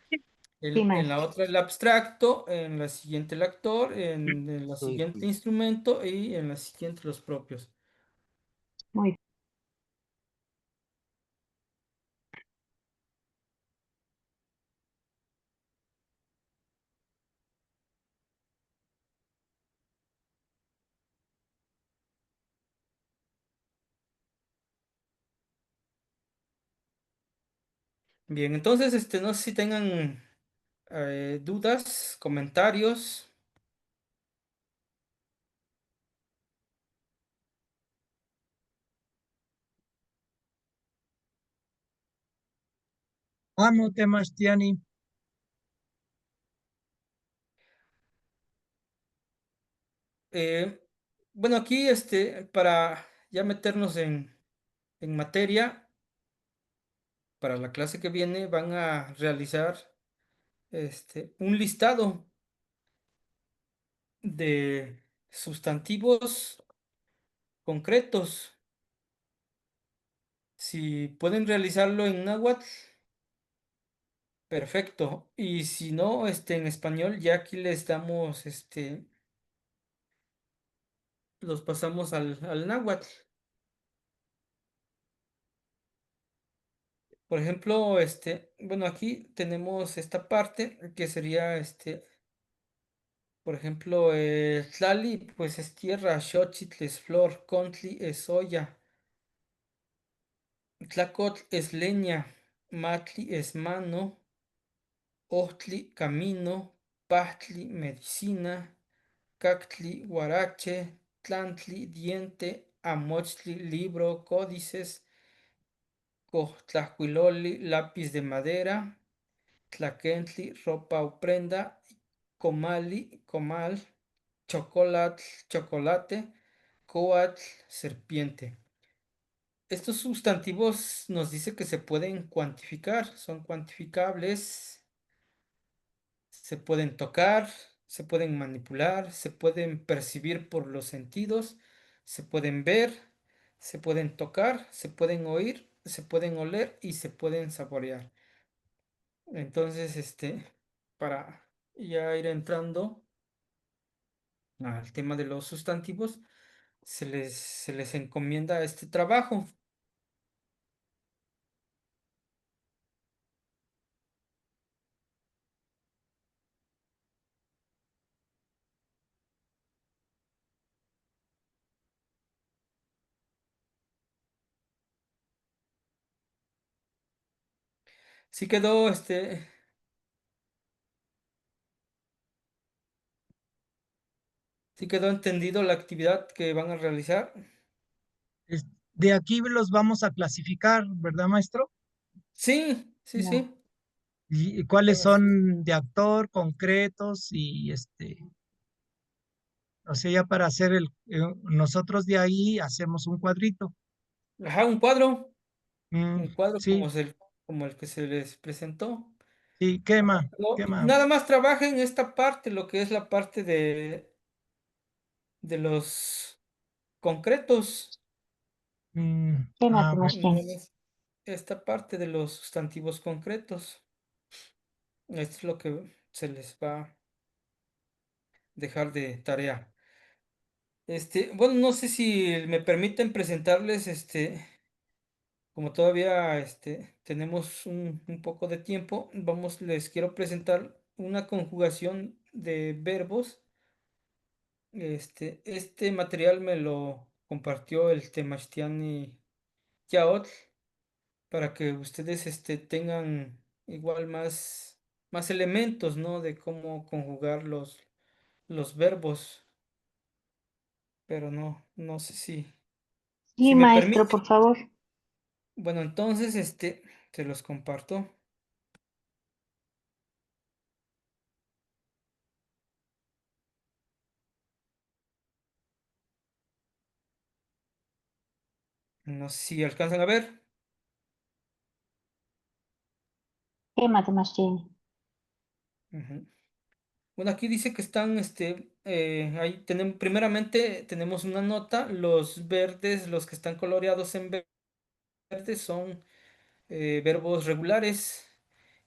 sí, En la maestro. otra el abstracto, en la siguiente el actor, en la siguiente Ujú. instrumento y en la siguiente los propios. Muy Bien, entonces, no sé si tengan dudas, comentarios. Anote, Marciani. Eh, bueno, aquí, para ya meternos en materia, para la clase que viene van a realizar un listado de sustantivos concretos. Si pueden realizarlo en náhuatl, perfecto. Y si no, en español, ya aquí les damos, los pasamos al náhuatl. Por ejemplo, bueno, aquí tenemos esta parte que sería, por ejemplo, tlali, pues es tierra, xochitl es flor, contli es olla, tlacotl es leña, matli es mano, ohtli camino, pahtli medicina, cactli guarache, tlantli diente, amochtli libro, códices, cohtlahuiloli lápiz de madera, tlaquentli ropa o prenda, comali comal, chocolatl chocolate, coatl serpiente. Estos sustantivos nos dice que se pueden cuantificar, son cuantificables, se pueden tocar, se pueden manipular, se pueden percibir por los sentidos, se pueden ver, se pueden tocar, se pueden oír, se pueden oler y se pueden saborear. Entonces, para ya ir entrando al tema de los sustantivos, se les encomienda este trabajo. Sí quedó, sí quedó entendido la actividad que van a realizar. Es- De aquí los vamos a clasificar, ¿verdad, maestro? Sí, sí, No. sí. Y cuáles Así es. son de actor, concretos y o sea, ya para hacer nosotros de ahí hacemos un cuadrito. Ajá, Mm, un cuadro sí, como el que se les presentó. sí, Ajá, quema, pero quema. nada más trabajen esta parte, lo que es la parte de los concretos. ¿Qué Bueno. Nada Tomás? más esta parte de los sustantivos concretos. Esto es lo que se les va a dejar de tarea. Bueno, no sé si me permiten presentarles, como todavía, tenemos un poco de tiempo, les quiero presentar una conjugación de verbos. Este material me lo compartió el Temachtiani Yaotl para que ustedes, tengan igual más elementos, ¿no? De cómo conjugar los verbos, pero no sé si Sí, me maestro, permite. por favor. Bueno, entonces, se los comparto. No sé si alcanzan a ver. ¿Qué Tomás? Ujú. Bueno, aquí dice que están, ahí tenemos, primeramente tenemos una nota, los verdes, los que están coloreados en verde son verbos regulares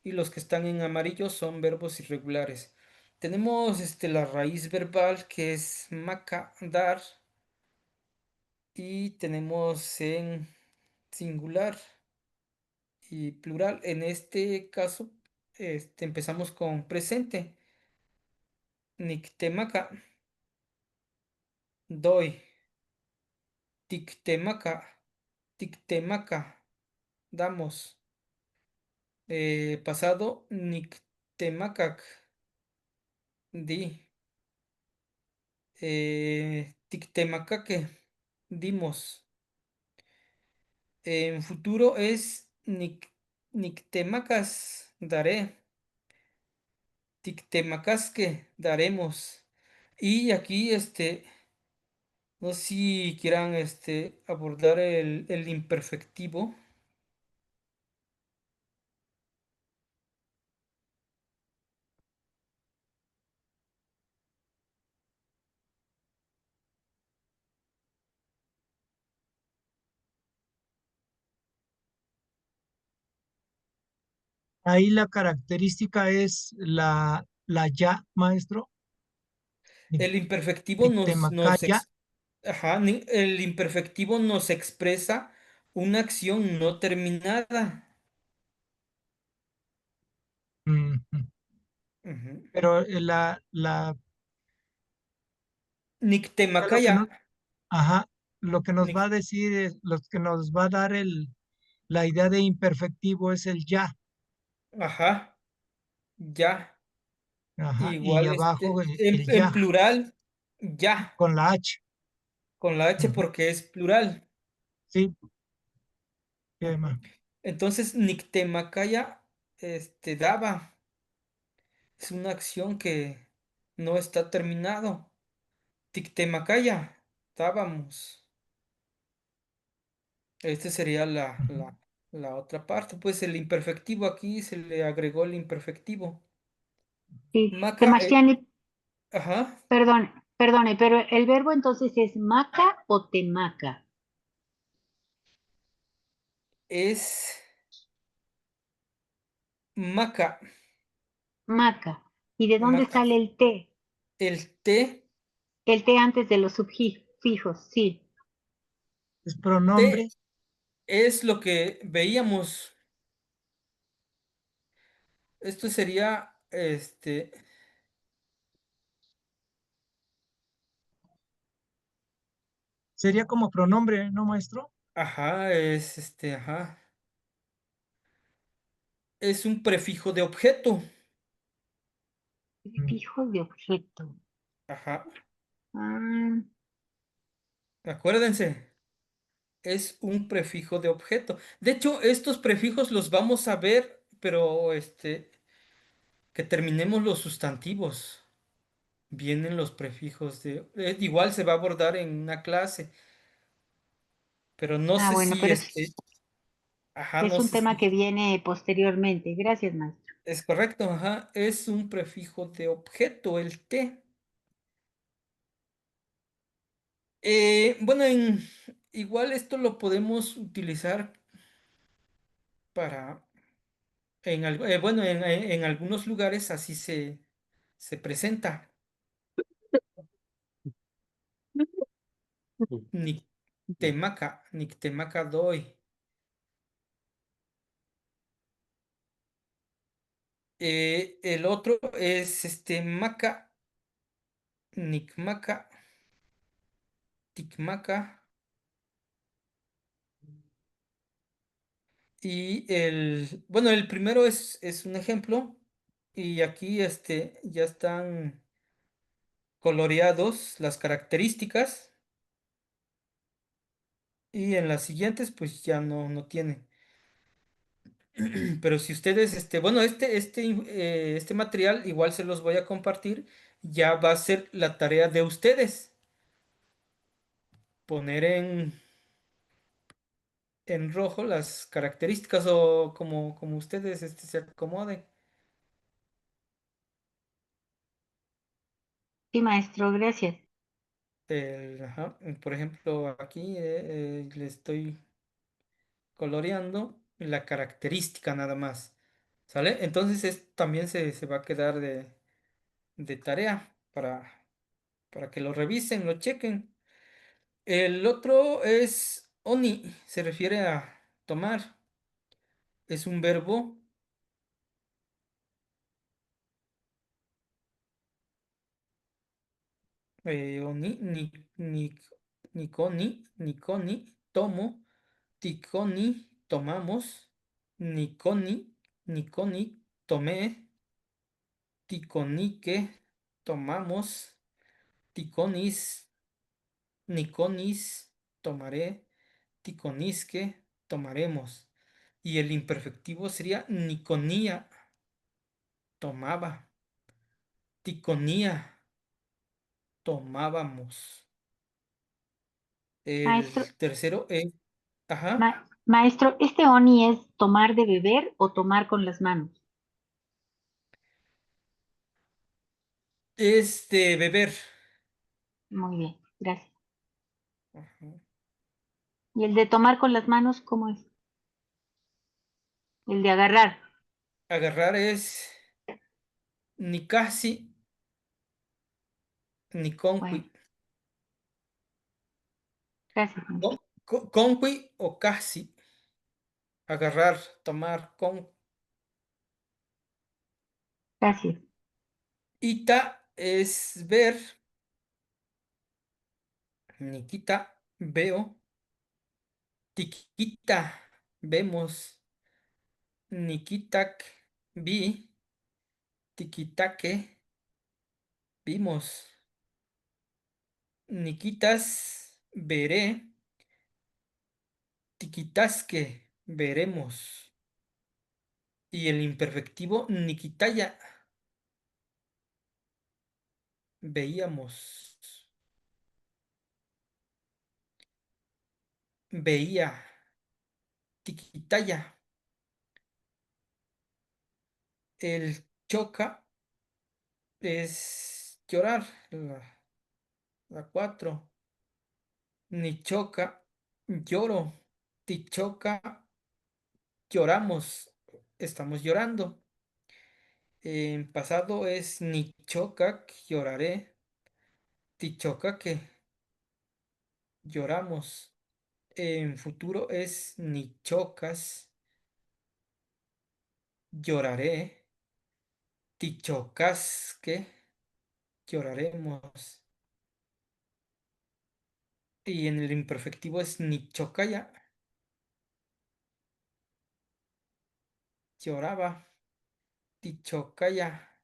y los que están en amarillo son verbos irregulares. Tenemos la raíz verbal que es maca, dar, y tenemos en singular y plural. En este caso, empezamos con presente. Nictemaca, doy. Tictemaca, tictemaca, damos. Pasado, nictemacac, di. Tictemacaque, dimos. En futuro es nictemacas, daré. Tictemacasque, daremos. Y aquí, no sé si quieran abordar el imperfectivo. Ahí la característica es la ya, maestro. El imperfectivo Nictemacaya. ajá, el imperfectivo nos expresa una acción no terminada. Ujú. Ujú. Pero ya lo que Nictemacaya, no, ajá, lo que nos va nic- a decir es, lo que nos va a dar la idea de imperfectivo es el ya, ajá, ya. ajá, y Igual abajo el en ya, plural, ya, con la H. con la H Ujú. porque es plural. Sí, ¿qué Ujú. más? Entonces, Nictemacaya, daba. Es una acción que no está terminado. Tictemacaya, dábamos. Esta sería Ujú. la otra parte. Pues el imperfectivo aquí se le agregó el imperfectivo. Sí, Maca, Sebastián, ajá, perdone, pero el verbo entonces es maca o temaca. es maca, Maca. ¿Y de dónde maca. sale el T? El T, El T antes de los sufijos, sí. Es pronombre, T es lo que veíamos. Esto sería, sería como pronombre, ¿no, maestro? ajá, ajá. Es un prefijo de objeto. Mm. Sufijo de objeto. Ajá, Ah, acuérdense. Es un prefijo de objeto. De hecho, estos prefijos los vamos a ver, pero que terminemos los sustantivos. Vienen los prefijos igual se va a abordar en una clase, pero no sé bueno, si pero ajá, es no un sé tema si que viene posteriormente. Gracias, maestro. es correcto, ajá, es un prefijo de objeto, el T. Bueno, igual esto lo podemos utilizar para, bueno, en algunos lugares así se presenta. Nictemaca doy. El otro es maca, nicmaca, ticmaca. Y bueno, el primero es un ejemplo. Y aquí ya están coloreados las características. Y en las siguientes, pues ya no tiene. Pero si ustedes, bueno, este material igual se los voy a compartir. Ya va a ser la tarea de ustedes. Poner en rojo las características o como ustedes se acomoden. Sí, maestro, gracias. Ajá, por ejemplo, aquí le estoy coloreando la característica nada más. ¿Sale? Entonces también se va a quedar de tarea para que lo revisen, lo chequen. El otro es oni, se refiere a tomar. Es un verbo. Oni, niconi, niconi, tomo, ticoni, tomamos, niconi, niconi, tomé, ticonique, tomamos, ticonis, niconis, tomaré, ticonisque, tomaremos. Y el imperfectivo sería niconía, tomaba, ticonía, tomábamos. Maestro, El tercero es, ajá. maestro, ¿este oni es tomar de beber o tomar con las manos? Beber. Muy bien, gracias. Ajá. ¿Y el de tomar con las manos, cómo es? El de agarrar. Agarrar es ni casi ni conqui. Bueno, gracias, maestro. Conqui o casi. Agarrar, tomar, con. Gracias. Ita es ver. Nikita, veo. Tiquita, vemos. Nikitak, vi. Tiquitaque, vimos. Nikitas, veré. Tiquitasque, veremos. Y el imperfectivo Nikitaya, veíamos. Veía. Tiquitaya. El choca es llorar. La 4. Ni choca, lloro. Ti choca, lloramos. Estamos llorando. En pasado es ni choca, lloraré. Ti choca que lloramos. En futuro es ni chocas, lloraré. Ti chocas que lloraremos. Y en el imperfectivo es ni chocaya, lloraba. Ti chocaya,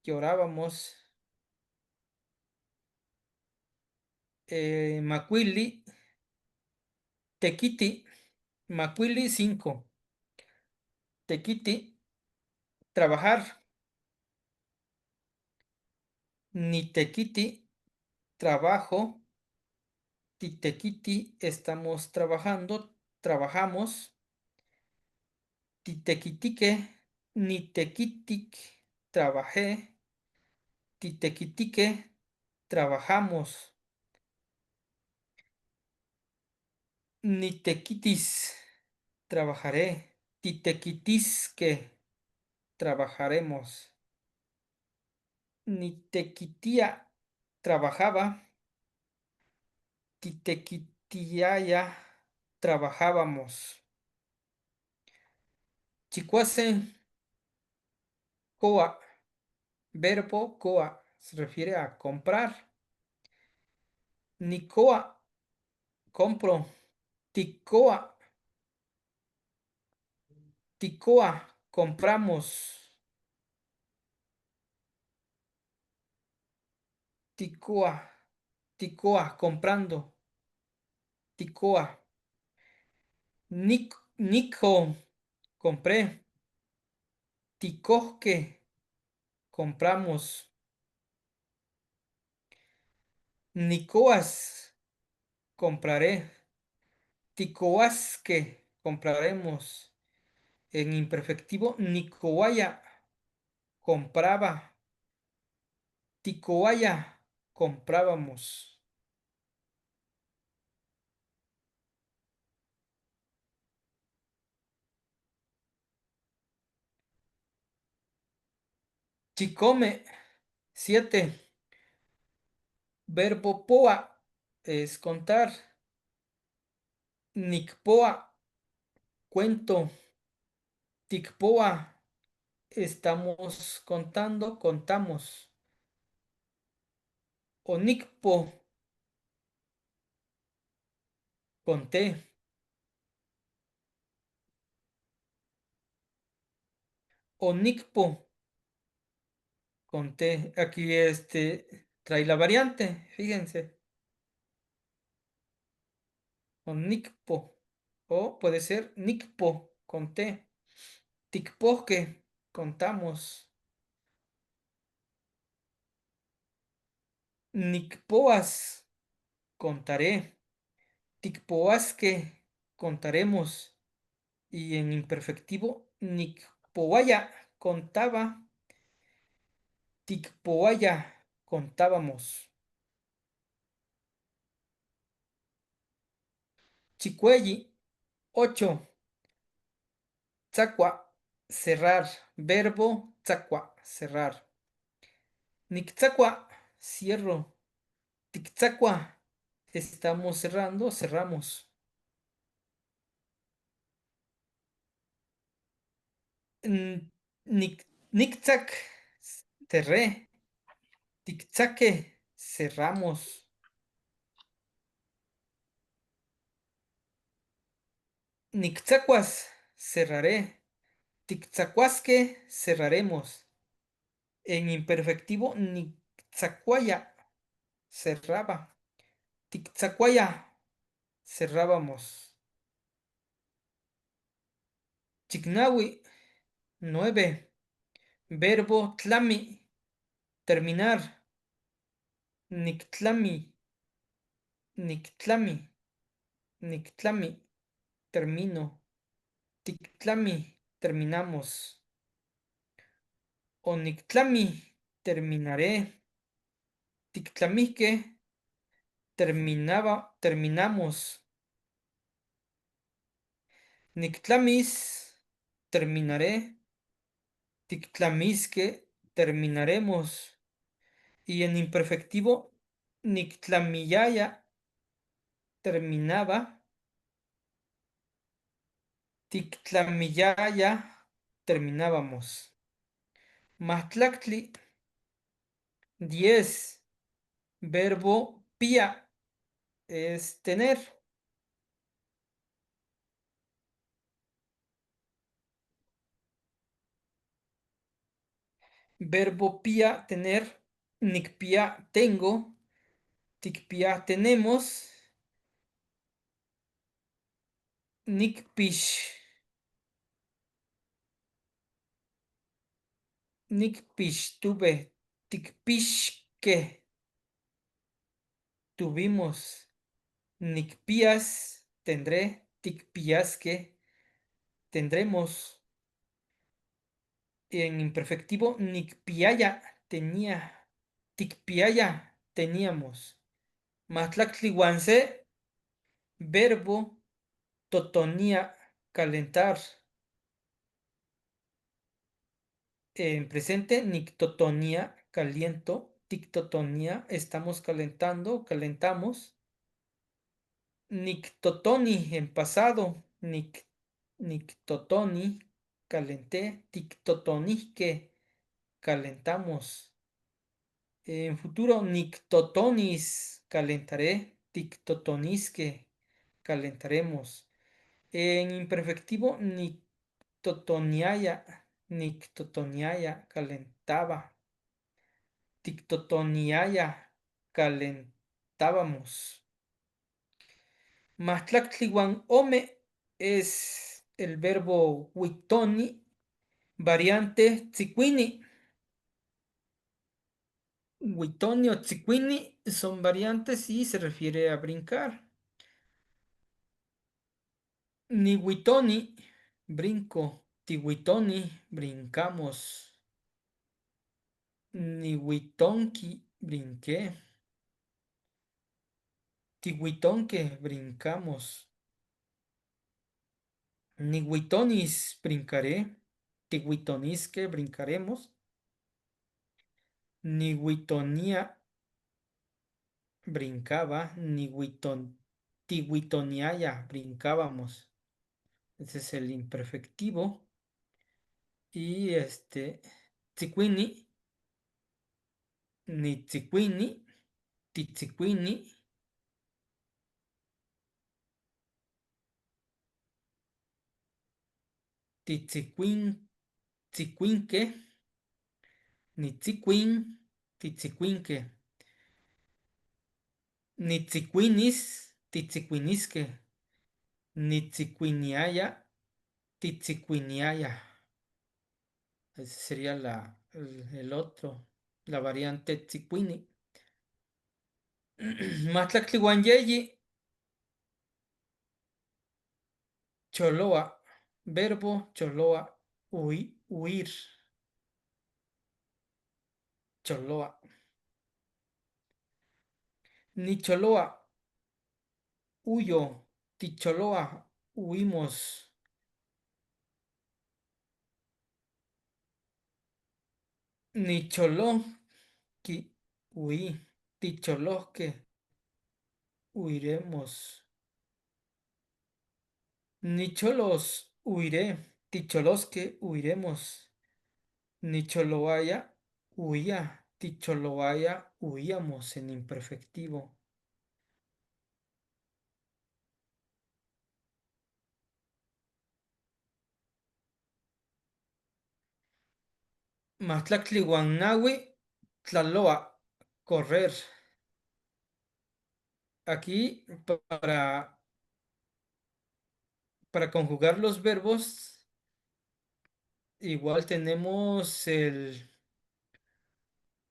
llorábamos. Macuili, tequiti, macuili 5. Tequiti, trabajar. Ni tequiti, trabajo. Titequiti, estamos trabajando, trabajamos. Titequitique, ni tequitic, trabajé. Titequitique, trabajamos. Ni tequitis, trabajaré. Titequitisque, trabajaremos. Ni tequitía, trabajaba. Titequitiaya, trabajábamos. Chicuase, coa, verbo coa, se refiere a comprar. Nicoa, compro. Ticoa, ticoa, compramos. Ticoa, ticoa, comprando. Ticoa. Nico, compré. Ticosque, compramos. Nicoas, compraré. Ticoasque, compraremos. En imperfectivo, Nicoaya, compraba. Ticoaya, comprábamos. Chicome, 7. Verbo poa es contar. Nicpoa, cuento. Ticpoa, estamos contando, contamos. Onicpo, conté. Onicpo, conté. Aquí trae la variante, fíjense. Onicpo. O puede ser nicpo, conté. Ticpoque, contamos. Nicpoas, contaré. Ticpoasque, contaremos. Y en imperfectivo, Nicpoaya, contaba. Ticpoaya, contábamos. Chicuelli, 8. Zacua, cerrar. Verbo tzacua, cerrar. Nictzacua, cierro. Tictzacua, estamos cerrando, cerramos. N- Nictzac, cerré. Tictzaque, cerramos. Nictzacuas, cerraré. Tictzacuasque, cerraremos. En imperfectivo, nictzacuaya, cerraba. Tictzacuaya, cerrábamos. Chignawi, 9. Verbo tlami, terminar. Nictlami, nictlami, nictlami, termino. Tictlami, terminamos. O nictlami, terminaré. Tictlamique, terminaba, terminamos. Nictlamis, terminaré. Tictlamisque, terminaremos. Y en imperfectivo, nictlamiyaya, terminaba. Tictlamiyaya, terminábamos. Mahtlactli, 10. Verbo pía es tener. Verbo pía, tener. Nicpía, tengo. Ticpía, tenemos. Nicpish. Nicpish, tuve. Ticpish, que tuvimos. Nicpías, tendré. Ticpías, que tendremos. En imperfectivo, nicpiaya, tenía. Ticpiaya, teníamos. Matlactlihuanse, verbo totonía, calentar. En presente, nictotonía, caliento. Tictotonía, estamos calentando, calentamos. Nictotoni, en pasado. Nictotoni, calenté. Tictotonisque, calentamos. En futuro, nictotonis, calentaré. Tictotonisque, calentaremos. En imperfectivo, nictotoniaya, nictotoniaya, calentaba. Tictotoniaya, calentábamos. Mastlactlihuan ome es el verbo huitoni, variante tzicuini. Huitoni o tzicuini son variantes y se refiere a brincar. Nihuitoni, brinco. Tihuitoni, brincamos. Nihuitonki, brinqué. Tihuitonque, brincamos. Nihuitonis, brincaré. Tihuitonisque, brincaremos. Nihuitonía, brincaba. Tihuitoniaya, brincábamos. Ese es el imperfectivo. Y tzicuini, nitzicuini, titzicuini, titzicuin, tzicuinque, nitzicuin, titzicuinque, nitzicuinis, titzicuinisque, nitzicuiniaya, titzicuiniaya. Ese sería el otro, la variante tzicuini. Matlactlihuanyeyi, choloa, verbo choloa, huir, choloa. Nicholoa, huyo, ticholoa, huimos. Nicholosqui, huí. Ticholosque, huiremos. Nicholos, huiré. Ticholosque, huiremos. Nicholoaya, huía. Ticholoaya, huíamos en imperfectivo. Matlactlihuannahui, tlaloa, correr. Aquí para conjugar los verbos, igual tenemos el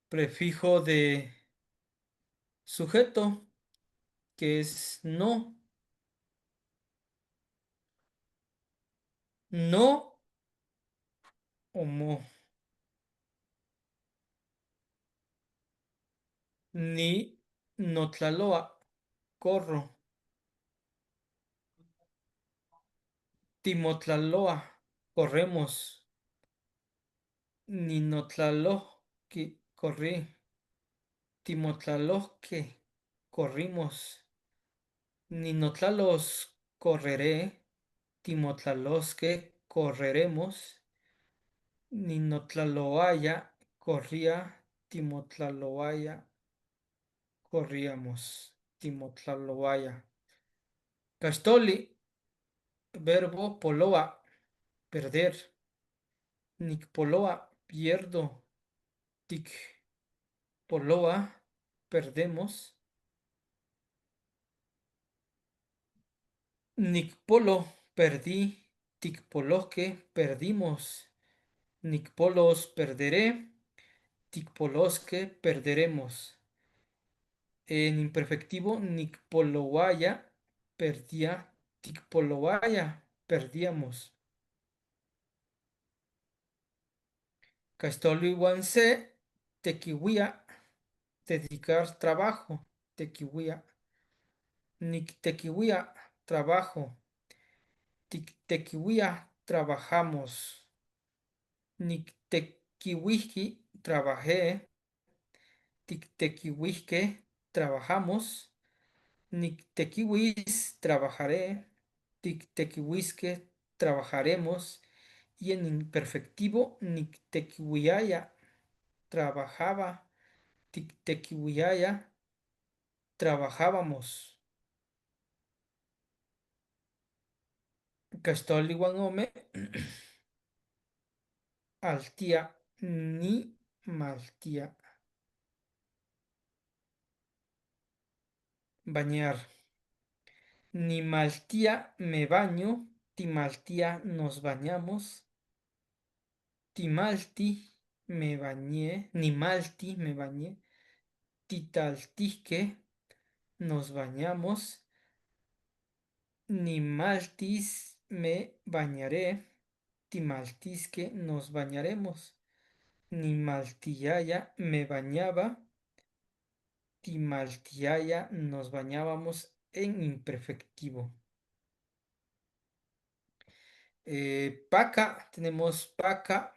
prefijo de sujeto, que es no. No o mo. Ni no tlaloa, corro. Timotlaloa, corremos. Ni no tlalohqui, corrí. Timotlalohque, corrimos. Ni no tlalos, correré. Timotlalosque, correremos. Ni no tlaloaya, corría. Timotlaloaya, corríamos. Timotlaloaya. Castoli, verbo poloa, perder. Nicpoloa, pierdo. Ticpoloa, perdemos. Nicpolo, perdí. Ticpoloque, perdimos. Nicpolos, perderé. Ticpolosque, perderemos. En imperfectivo, nicpoloaya, perdía. Ticpoloaya, perdíamos. Castolihuanse, tequihuia, dedicar trabajo. Tequihuia. Nictequihuia, trabajo. Tictequihuia, trabajamos. Nictequihuiqui, trabajé. Tictequihuisque, trabajamos. Nictequihuis, trabajaré. Tictequihuisque, trabajaremos. Y en imperfectivo, nictequihuiaya, trabajaba. Tictequihuiaya, trabajábamos. Castolihuanome, altía, ni maltía. Bañar. Ni maltía me baño, timaltía nos bañamos, timalti me bañé, ni malti me bañé, titaltisque nos bañamos, ni maltis me bañaré, timaltisque nos bañaremos, ni maltillaya me bañaba, timaltillaya nos bañábamos en imperfectivo. Paca, tenemos paca,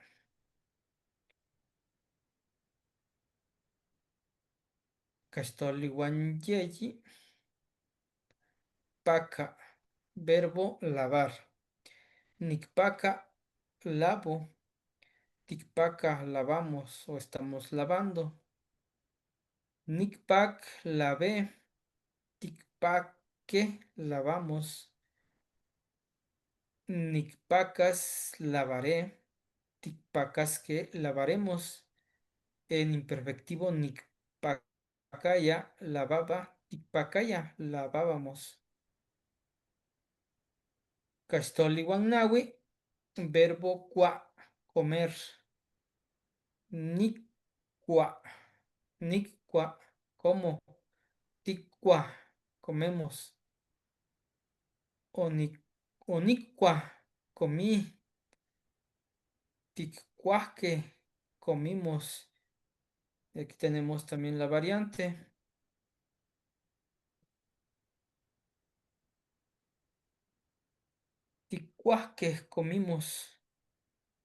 castolihuanyeyi, paca, verbo lavar. Nicpaca, lavo. Ticpaca, lavamos o estamos lavando. Nicpac, lavé. Ticpaque, lavamos. Nicpacas, lavaré. Ticpacasque, lavaremos. En imperfectivo, nicpacaya, lavaba. Ticpacaya, lavábamos. Castolihuannahui, verbo cua, comer. Nicua, nicua, como. Ticua, comemos. Onicua, comí. Ticuasque, comimos. Y aquí tenemos también la variante. Ticuasque, comimos.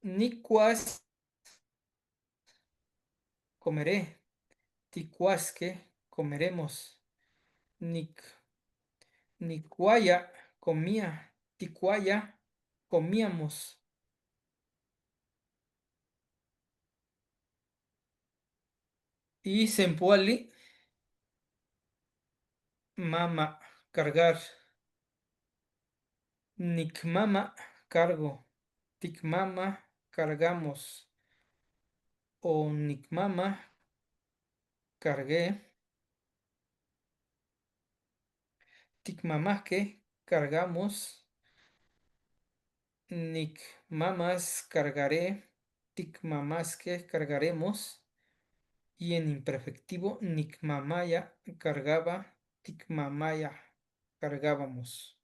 Nicuas, comeré. Ticuasque, comeremos. Nic, nicuaya, comía. Ticuaya, comíamos. Y sempuali, mama, cargar. Nicmama, cargo. Ticmama, cargamos. O nicmama, cargué. Ticmamasque, cargamos. Nicmamas, cargaré. Ticmamasque, cargaremos. Y en imperfectivo, nicmamaya, cargaba. Ticmamaya, cargábamos.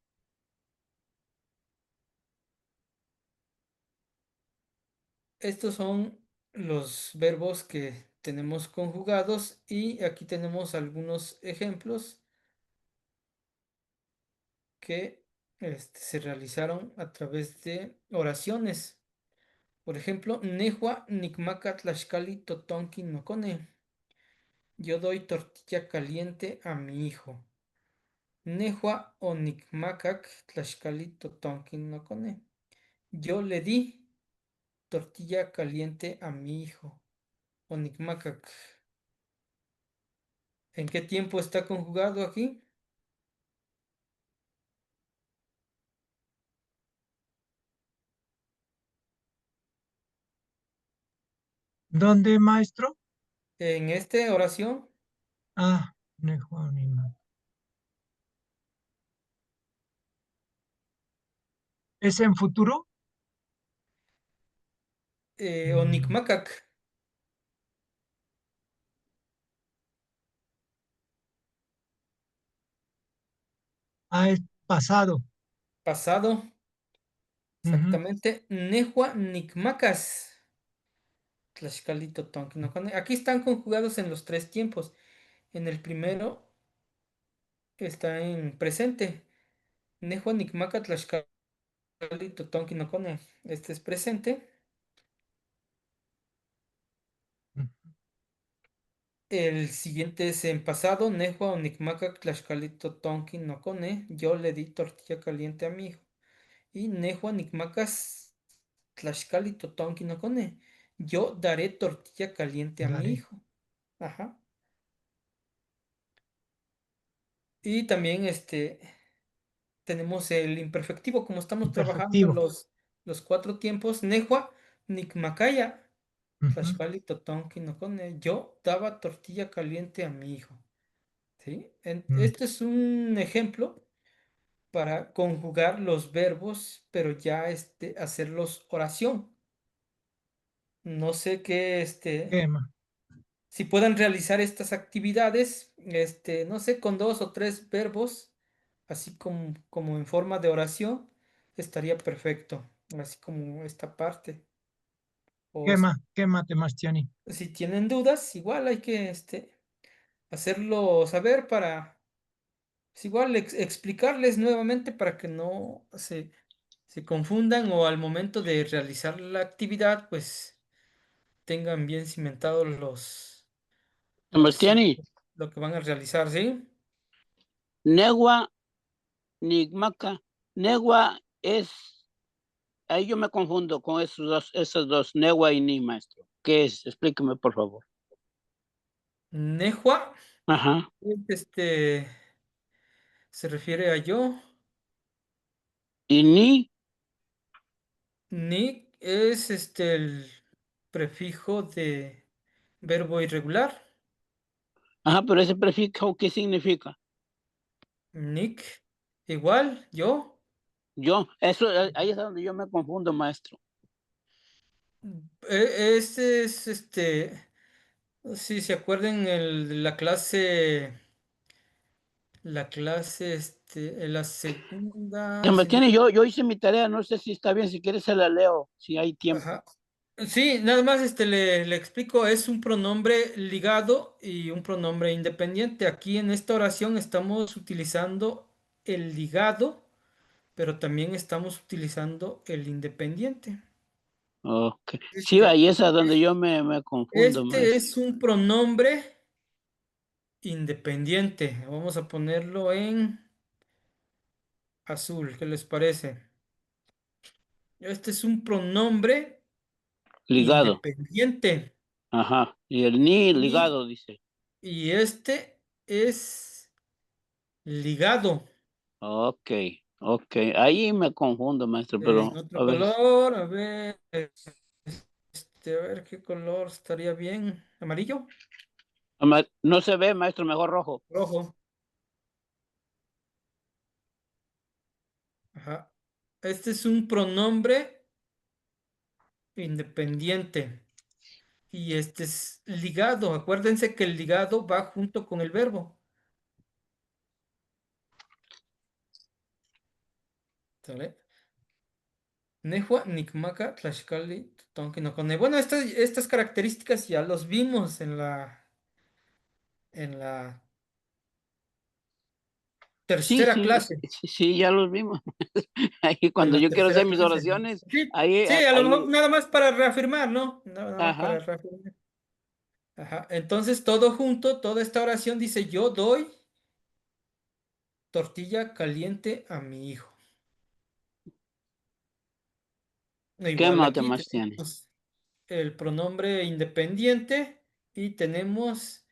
Estos son los verbos que tenemos conjugados y aquí tenemos algunos ejemplos que se realizaron a través de oraciones. Por ejemplo, Nehua Nikmaka Tlaxcali Totonki Nokone. Yo doy tortilla caliente a mi hijo. Nehua o Nikmakak Tlaxcali Totonki Nokone. Yo le di tortilla caliente a mi hijo. O Nikmakak. ¿En qué tiempo está conjugado aquí? ¿Dónde, maestro? En esta oración, Ah, Nehuanima. ¿Es en futuro? o Mm, Nikmakak, Ah, es pasado. pasado, Ujú, exactamente. Nehua Nikmakas. Tlaxcalito Tonkinokone. Aquí están conjugados en los tres tiempos. En el primero está en presente. Nehua Nikmaka Tlaxcalito Tonkinokone. Este es presente. ujú, El siguiente es en pasado. Nehua Onikmaka Tlaxcalito Tonkinokone. Yo le di tortilla caliente a mi hijo. Y Nehua Nikmakas Tlaxcalito Tonkinokone. Yo daré tortilla caliente a mi daré. hijo. Ajá. Y también tenemos el imperfectivo, como estamos trabajando Imperfectivo. los cuatro tiempos. Nehua, Nikmakaya, Ujú, Tlaxcali, Totonki, Nocone. Yo daba tortilla caliente a mi hijo. ¿Sí? mm, Este es un ejemplo para conjugar los verbos, pero ya hacerlos oración. No sé qué, Quema. si puedan realizar estas actividades, no sé, con dos o tres verbos, así como en forma de oración, estaría perfecto, así como esta parte. O Quema, Temastiani. si tienen dudas, igual hay que hacerlo saber para, es igual explicarles nuevamente para que no se confundan o al momento de realizar la actividad, pues tengan bien cimentados ahora sí, Sebastiani, lo que van a realizar, ¿sí? Negua, Nigmaca. Negua es, ahí yo me confundo con esos dos, Negua y Ni, maestro. ¿Qué es? Explíqueme, por favor. Nehua, Ajá. se refiere a yo. Y Ni, Nick es el prefijo de verbo irregular. ajá, pero ese prefijo, ¿qué significa? Nick, igual, yo. Yo, eso, ahí es donde yo me confundo, maestro. Este es si se acuerdan la clase, en la segunda, si no Sebastiani, yo hice mi tarea, no sé si está bien, si quieres se la leo, si hay tiempo. ajá. Sí, nada más le explico, es un pronombre ligado y un pronombre independiente. Aquí en esta oración estamos utilizando el ligado, pero también estamos utilizando el independiente. Ok. Sí, Este, ahí es a donde yo me confundo, este maestro. es un pronombre independiente. Vamos a ponerlo en azul. ¿Qué les parece? Este es un pronombre Ligado. independiente. Ajá. Y el ni Y, ligado, dice. y este es ligado. Ok, ok. Ahí me confundo, maestro, En pero otro a ver. color, a ver qué color estaría bien. ¿Amarillo? No se ve, maestro, mejor rojo. Rojo. Ajá. Este es un pronombre independiente. Y este es ligado. Acuérdense que el ligado va junto con el verbo. ¿Sale? Nehua, Nicmaca, Tlaxcali, Totonquinocone. Bueno, estas características ya los vimos en la Sí, tercera sí, clase. sí, sí, ya los vimos. Ahí En cuando la yo quiero tercera hacer mis clase. oraciones, Sí, ahí, sí, a lo mejor ahí, nada más para reafirmar, ¿no? Nada más para ajá. reafirmar. Ajá. Entonces, todo junto, toda esta oración dice: Yo doy tortilla caliente a mi hijo. ¿Qué Igual más aquí demás tiene? tenemos el pronombre independiente y tenemos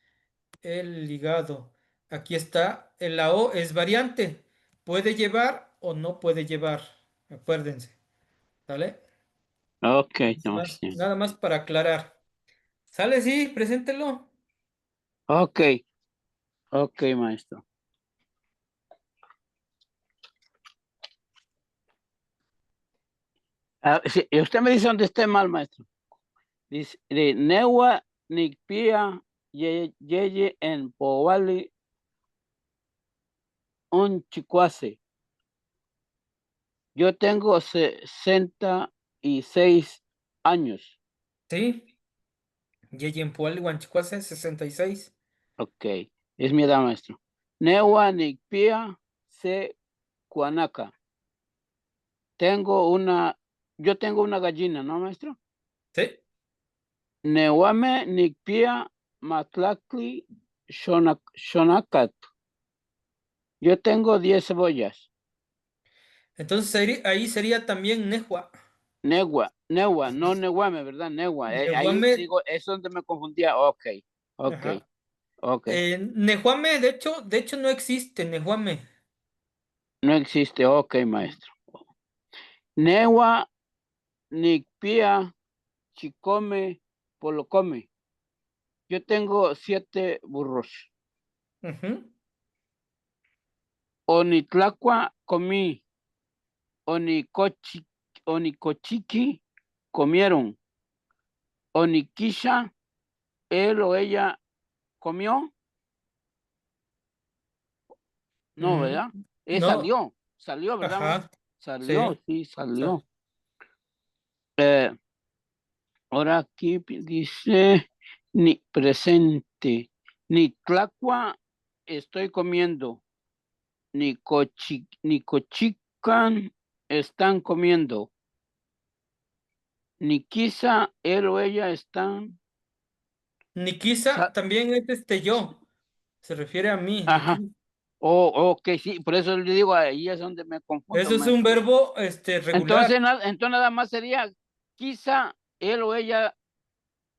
el ligado. Aquí está, la O es variante. Puede llevar o no puede llevar. Acuérdense. ¿Sale? Ok, ¿qué más tiene? Nada más para aclarar. ¿Sale? Sí, preséntelo. Ok, ok, maestro. Ah, sí, y usted me dice dónde esté mal, maestro. Dice, de Newa, Nicpia, Yeye, en Powali, un chicuase. Yo tengo 66 años. Sí. Yeyempoal, Guanchicuase, 66. Ok, es mi edad, maestro. Newa, Nicpia, se Cuanaca. Yo tengo una gallina, ¿no, maestro? Sí. Newame, Nicpia, Matlacli, Xonacat. Yo tengo 10 cebollas. Entonces ahí sería también Nehua. Newa, no Ajá. Newame, ¿verdad? Newa. Ahí Nehuame, digo, es donde me confundía. Ok, ok, ajá. ok. Nehuame, de hecho no existe Nehuame. No existe, ok, maestro. Newa, Nicpia, Chicome, Polocome. Yo tengo 7 burros. Ujú. Onitlacua comí. Onicochi, Onicochiqui comieron. Oniquisha, él o ella comió. No, Mm, ¿verdad? no, Salió, ¿verdad, maestro? ajá, Salió, sí. sí, Sale. salió. Eh, ahora aquí dice ni presente, ni tlacua estoy comiendo, ni cochican están comiendo, ni quizá él o ella están. Niquisa sa- también es yo. Se refiere a mí, Ajá. Niquisa. Oh, ok, sí, por eso le digo, ahí es donde me confundo, Eso es un maestro. verbo regular. Entonces nada más sería, quizá él o ella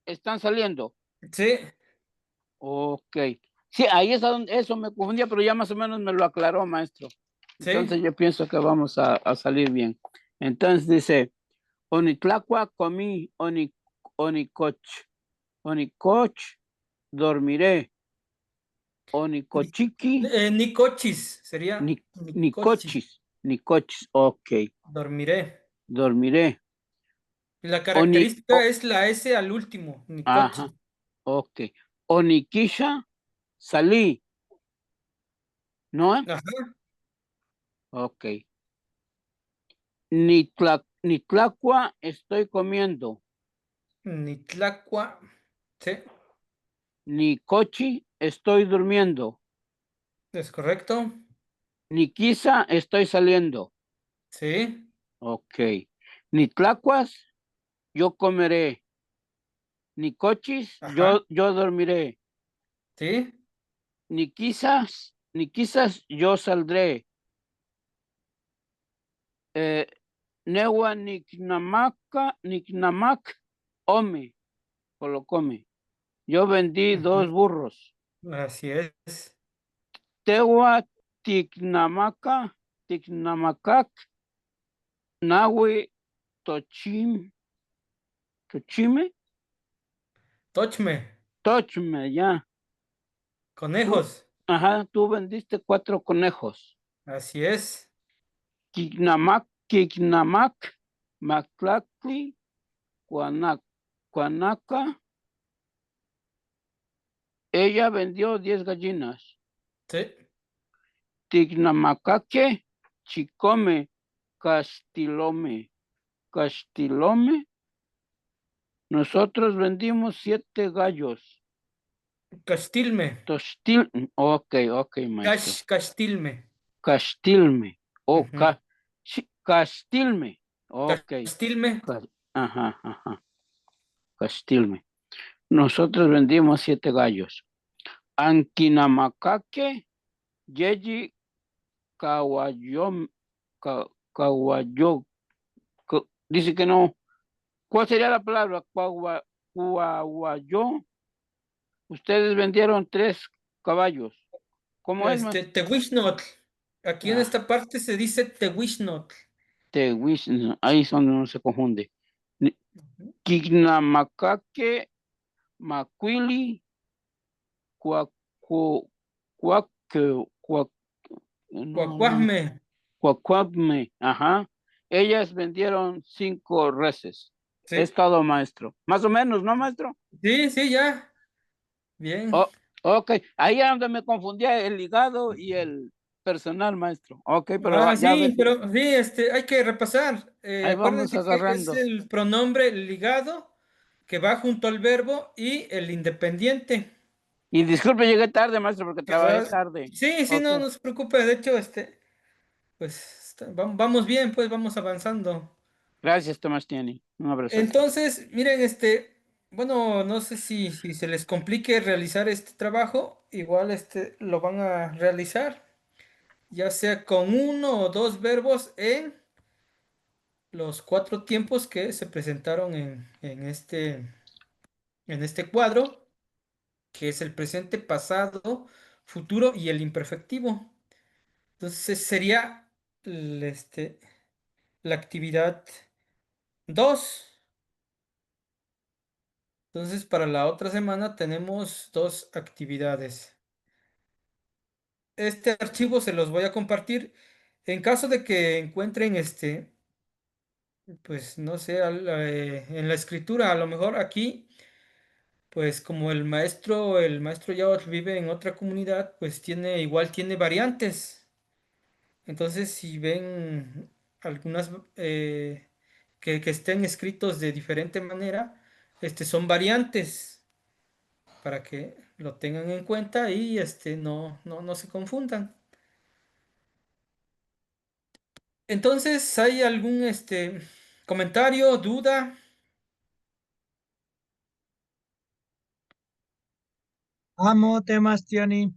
están saliendo. Sí, Ok. Sí, ahí es a donde eso me confundía, pero ya más o menos me lo aclaró, maestro. sí. Entonces yo pienso que vamos a salir bien. Entonces dice, Onitlacua comí, Onicoch, Onicoch, dormiré, Onicochiqui, Nicochis sería Ni- Nicochis. Nicochis, Nicochis, ok, Dormiré. dormiré. La Oni, característica es la S al último, ajá, Nicochis. ok. Onikisha, salí, ¿no? Ajá. Ok. Nitlacua, estoy comiendo. Nitlacua. Sí, Nicochi, estoy durmiendo. es correcto. Niquisa, estoy saliendo. Sí. Ok. Nitlacuas, yo comeré. Nicochis, Ajá. yo dormiré. ¿Sí? Ni quizás yo saldré. Newa Niknamak, ome, o lo come. Yo vendí Ujú. 2 burros. Así es. Tewa Tiknamakak, Nahui Tochime, Tochme. Tochme, ya. Tú, Conejos. ajá, tú vendiste 4 conejos. Así es. Kiknamak, Maklakli, Cuanaca, ella vendió 10 gallinas. Sí. Tignamacaque, Chicome, Castilome, nosotros vendimos 7 gallos. Castilme. Ok, maestro. Castilme. Castilme, Ujú. Castilme, ok. Castilme. Ajá, Castilme. Nosotros vendimos 7 gallos. Anquinamacaque, Yeji, Caguayom, Caguayo, dice que no. ¿Cuál sería la palabra? Cuaguayo. Ustedes vendieron 3 caballos. ¿Cómo es, más? Tehuixnotl. Aquí en Ah, esta parte se dice Tehuixnotl. no, ahí es donde no se confunde. Quignamacaque, Macuili, Cuacu, Cuacu, no, Cuacuajme. Cuacuame, ajá. Ellas vendieron 5 reses. Es Sí. todo, maestro. Más o menos, ¿no, maestro? Sí, sí, ya. Bien. Oh, ok, ahí es donde me confundía el ligado y el personal, maestro. Ok, pero Ah, ya sí, ves, pero sí, hay que repasar. ahí vamos Acuérdense que es agarrando. el pronombre ligado que va junto al verbo y el independiente. Y disculpe, llegué tarde, maestro, porque Que trabajé va- tarde. Sí, sí, Ok, no se preocupe. De hecho, pues vamos bien, pues vamos avanzando. gracias, Tomás Tiani. Un abrazote. Entonces, miren, bueno, no sé si se les complique realizar este trabajo, igual lo van a realizar, ya sea con uno o dos verbos en los 4 tiempos que se presentaron en este cuadro, que es el presente, pasado, futuro y el imperfectivo. Entonces sería la actividad 2. Entonces para la otra semana tenemos 2 actividades. Este archivo se los voy a compartir. En caso de que encuentren pues no sé, en la escritura, a lo mejor aquí, pues como el maestro ya vive en otra comunidad, pues igual tiene variantes. Entonces, si ven algunas que estén escritos de diferente manera, son variantes para que lo tengan en cuenta y no se confundan. Entonces, ¿hay algún comentario, duda? Amo temas, Tiani.